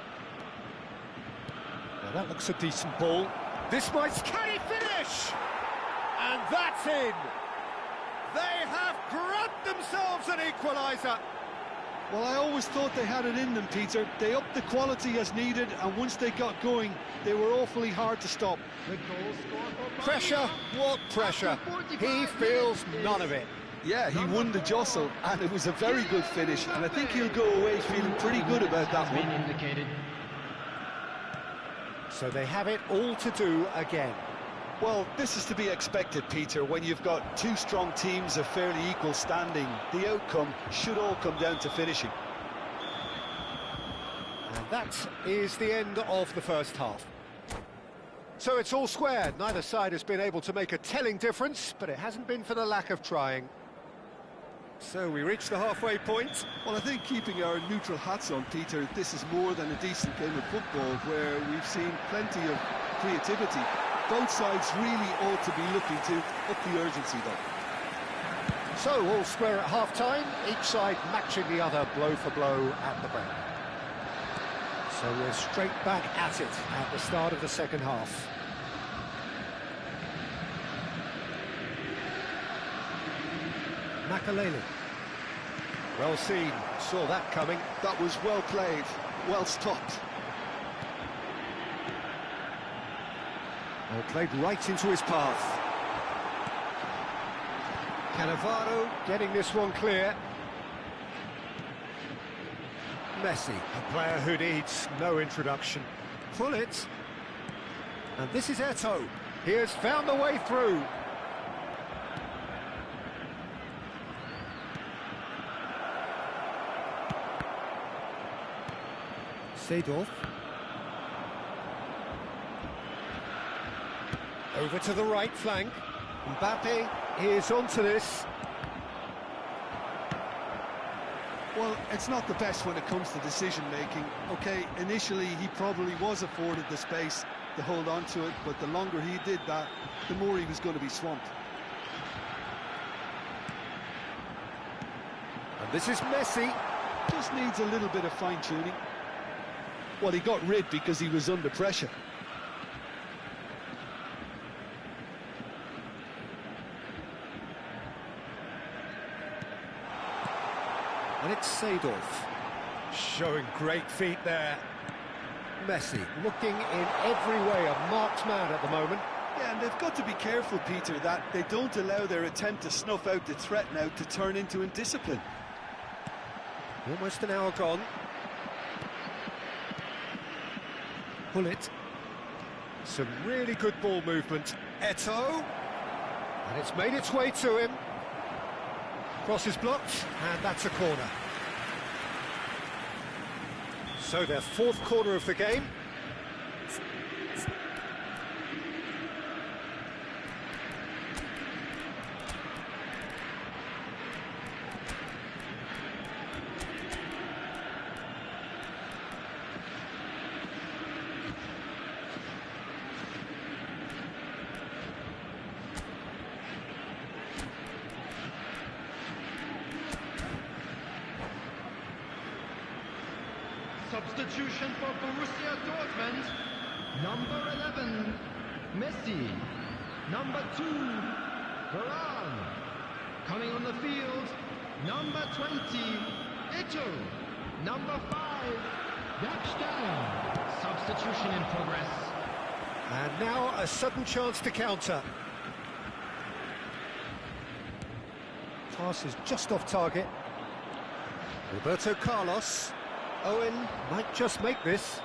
Now that looks a decent ball. This might... Can he finish? And that's in! They have grabbed themselves an equaliser. Well, I always thought they had it in them, Peter. They upped the quality as needed, and once they got going, they were awfully hard to stop. Pressure? What pressure? He feels none of it. Yeah, he won the jostle, and it was a very good finish, and I think he'll go away feeling pretty good about that one. So they have it all to do again. Well, this is to be expected, Peter. When you've got two strong teams of fairly equal standing, the outcome should all come down to finishing. And that is the end of the first half. So it's all squared. Neither side has been able to make a telling difference, but it hasn't been for the lack of trying. So we reach the halfway point. Well, I think keeping our neutral hats on, Peter, this is more than a decent game of football where we've seen plenty of creativity. Both sides really ought to be looking to up the urgency, though. So all square at half-time, each side matching the other blow for blow at the break. So we're straight back at it at the start of the second half. Makalele. Well seen, saw that coming. That was well played, well stopped. Well, played right into his path. Cannavaro getting this one clear. Messi, a player who needs no introduction. Pull it. And this is Eto'o. He has found the way through. Seedorf. Over to the right flank. Mbappe is onto this. Well, it's not the best when it comes to decision-making. Okay, initially he probably was afforded the space to hold on to it, but the longer he did that, the more he was going to be swamped. And this is Messi. Just needs a little bit of fine-tuning. Well, he got rid because he was under pressure. And it's Seedorf, showing great feet there. Messi looking in every way a marked man at the moment. Yeah, and they've got to be careful, Peter, that they don't allow their attempt to snuff out the threat now to turn into indiscipline. Almost an hour gone. Pull it. Some really good ball movement. Eto'o. And it's made its way to him. Cross is blocked, and that's a corner. So their fourth corner of the game. Substitution for Borussia Dortmund. Number 11, Messi. Number 2, Varane. Coming on the field, number 20, Eto'o. Number 5, Jackstein. Substitution in progress. And now a sudden chance to counter. Pass is just off target. Roberto Carlos. Owen might just make this.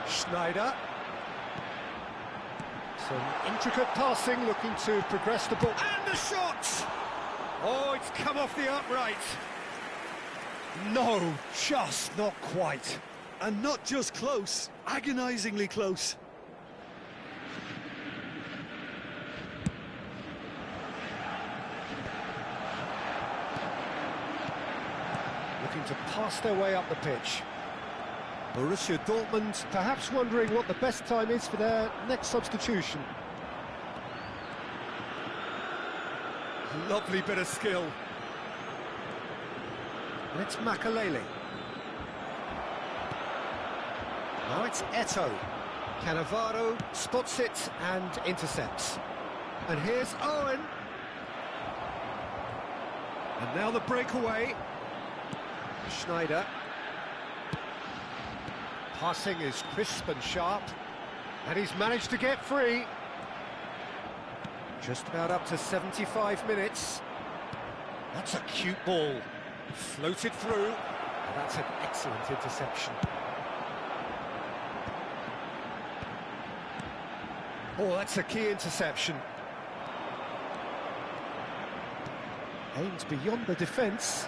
Schneider. Some intricate passing, looking to progress the ball. And the shot! Oh, it's come off the upright. No, just not quite. And not just close, agonisingly close. to pass their way up the pitch. Borussia Dortmund perhaps wondering what the best time is for their next substitution. Lovely bit of skill. And it's Makalele. Now it's Eto'o. Cannavaro spots it and intercepts. And here's Owen. And now the breakaway. Schneider. Passing is crisp and sharp. And he's managed to get free. Just about up to 75 minutes. That's a cute ball. Floated through. And that's an excellent interception. Oh, that's a key interception. Aims beyond the defence.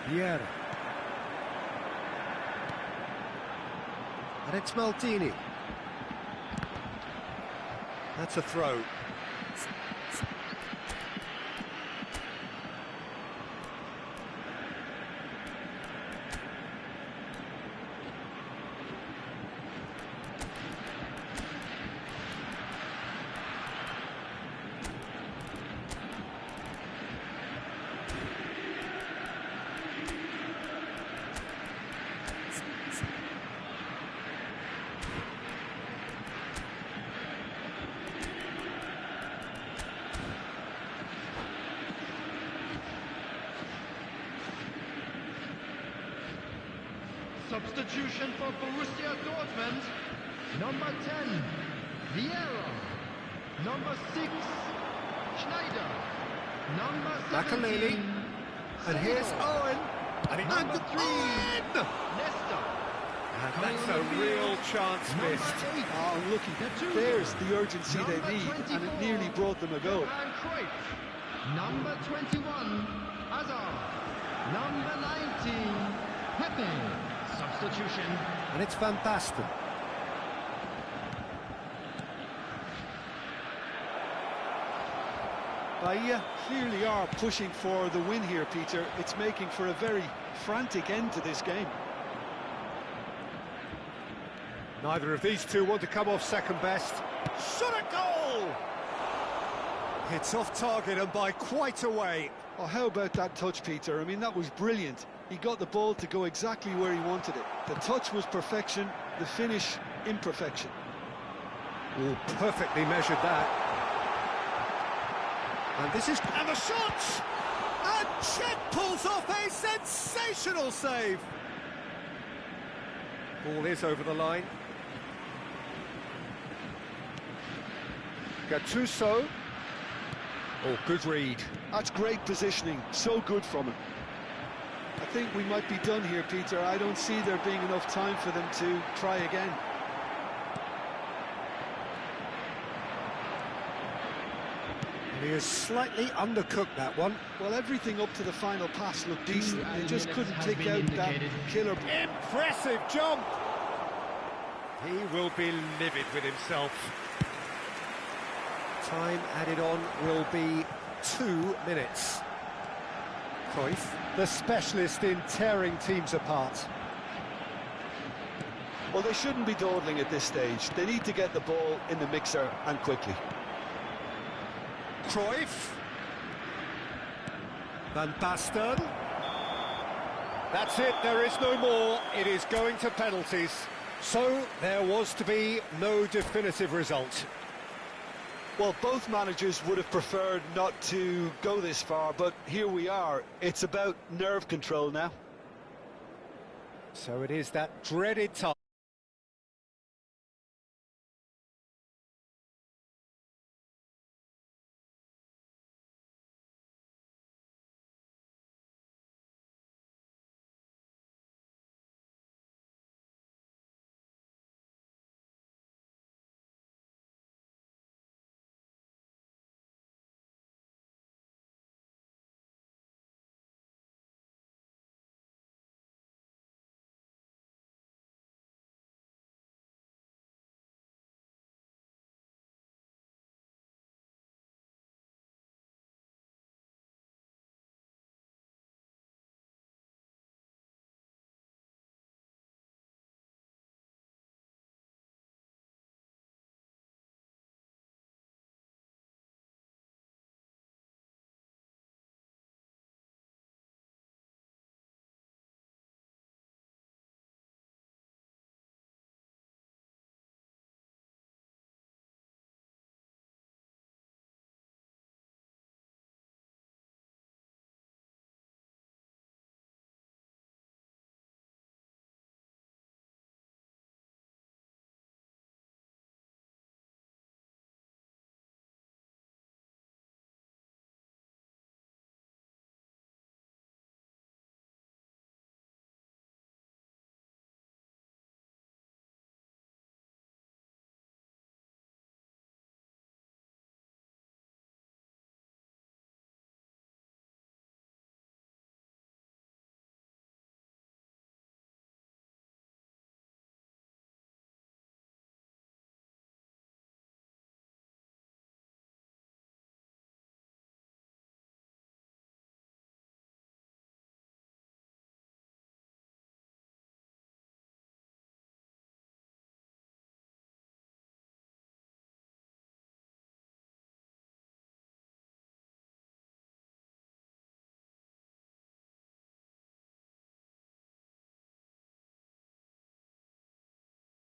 Vieira. And it's Maldini. That's a throw. Substitution for Borussia Dortmund. Number 10, Vieira. Number 6, Schneider. Number 17, and here's Owen. And number 3, Owen! Nesta. And that's a real chance missed. Oh, looky, there's the urgency they need, and it nearly brought them a goal. Number 21, Hazard. Number 19, Pepe. Substitution. And it's Van Basten. Bahia clearly are pushing for the win here, Peter. It's making for a very frantic end to this game. Neither of these two want to come off second best. Shot a goal! It's off target and by quite a way. Oh, how about that touch, Peter? I mean, that was brilliant. He got the ball to go exactly where he wanted it. The touch was perfection, the finish imperfection. Oh, perfectly measured that. And this is... And the shot! And Cech pulls off a sensational save. Ball is over the line. Gattuso. Oh, good read. That's great positioning, so good from him. I think we might be done here, Peter. I don't see there being enough time for them to try again. And he has slightly undercooked that one. Well, everything up to the final pass looked decent. They just couldn't take out that killer. Impressive jump! He will be livid with himself. Time added on will be 2 minutes. Cruyff, the specialist in tearing teams apart. Well, they shouldn't be dawdling at this stage. They need to get the ball in the mixer and quickly. Cruyff. Van Basten. That's it, there is no more. It is going to penalties. So, there was to be no definitive result. Well, both managers would have preferred not to go this far, but here we are. It's about nerve control now. So it is that dreaded time.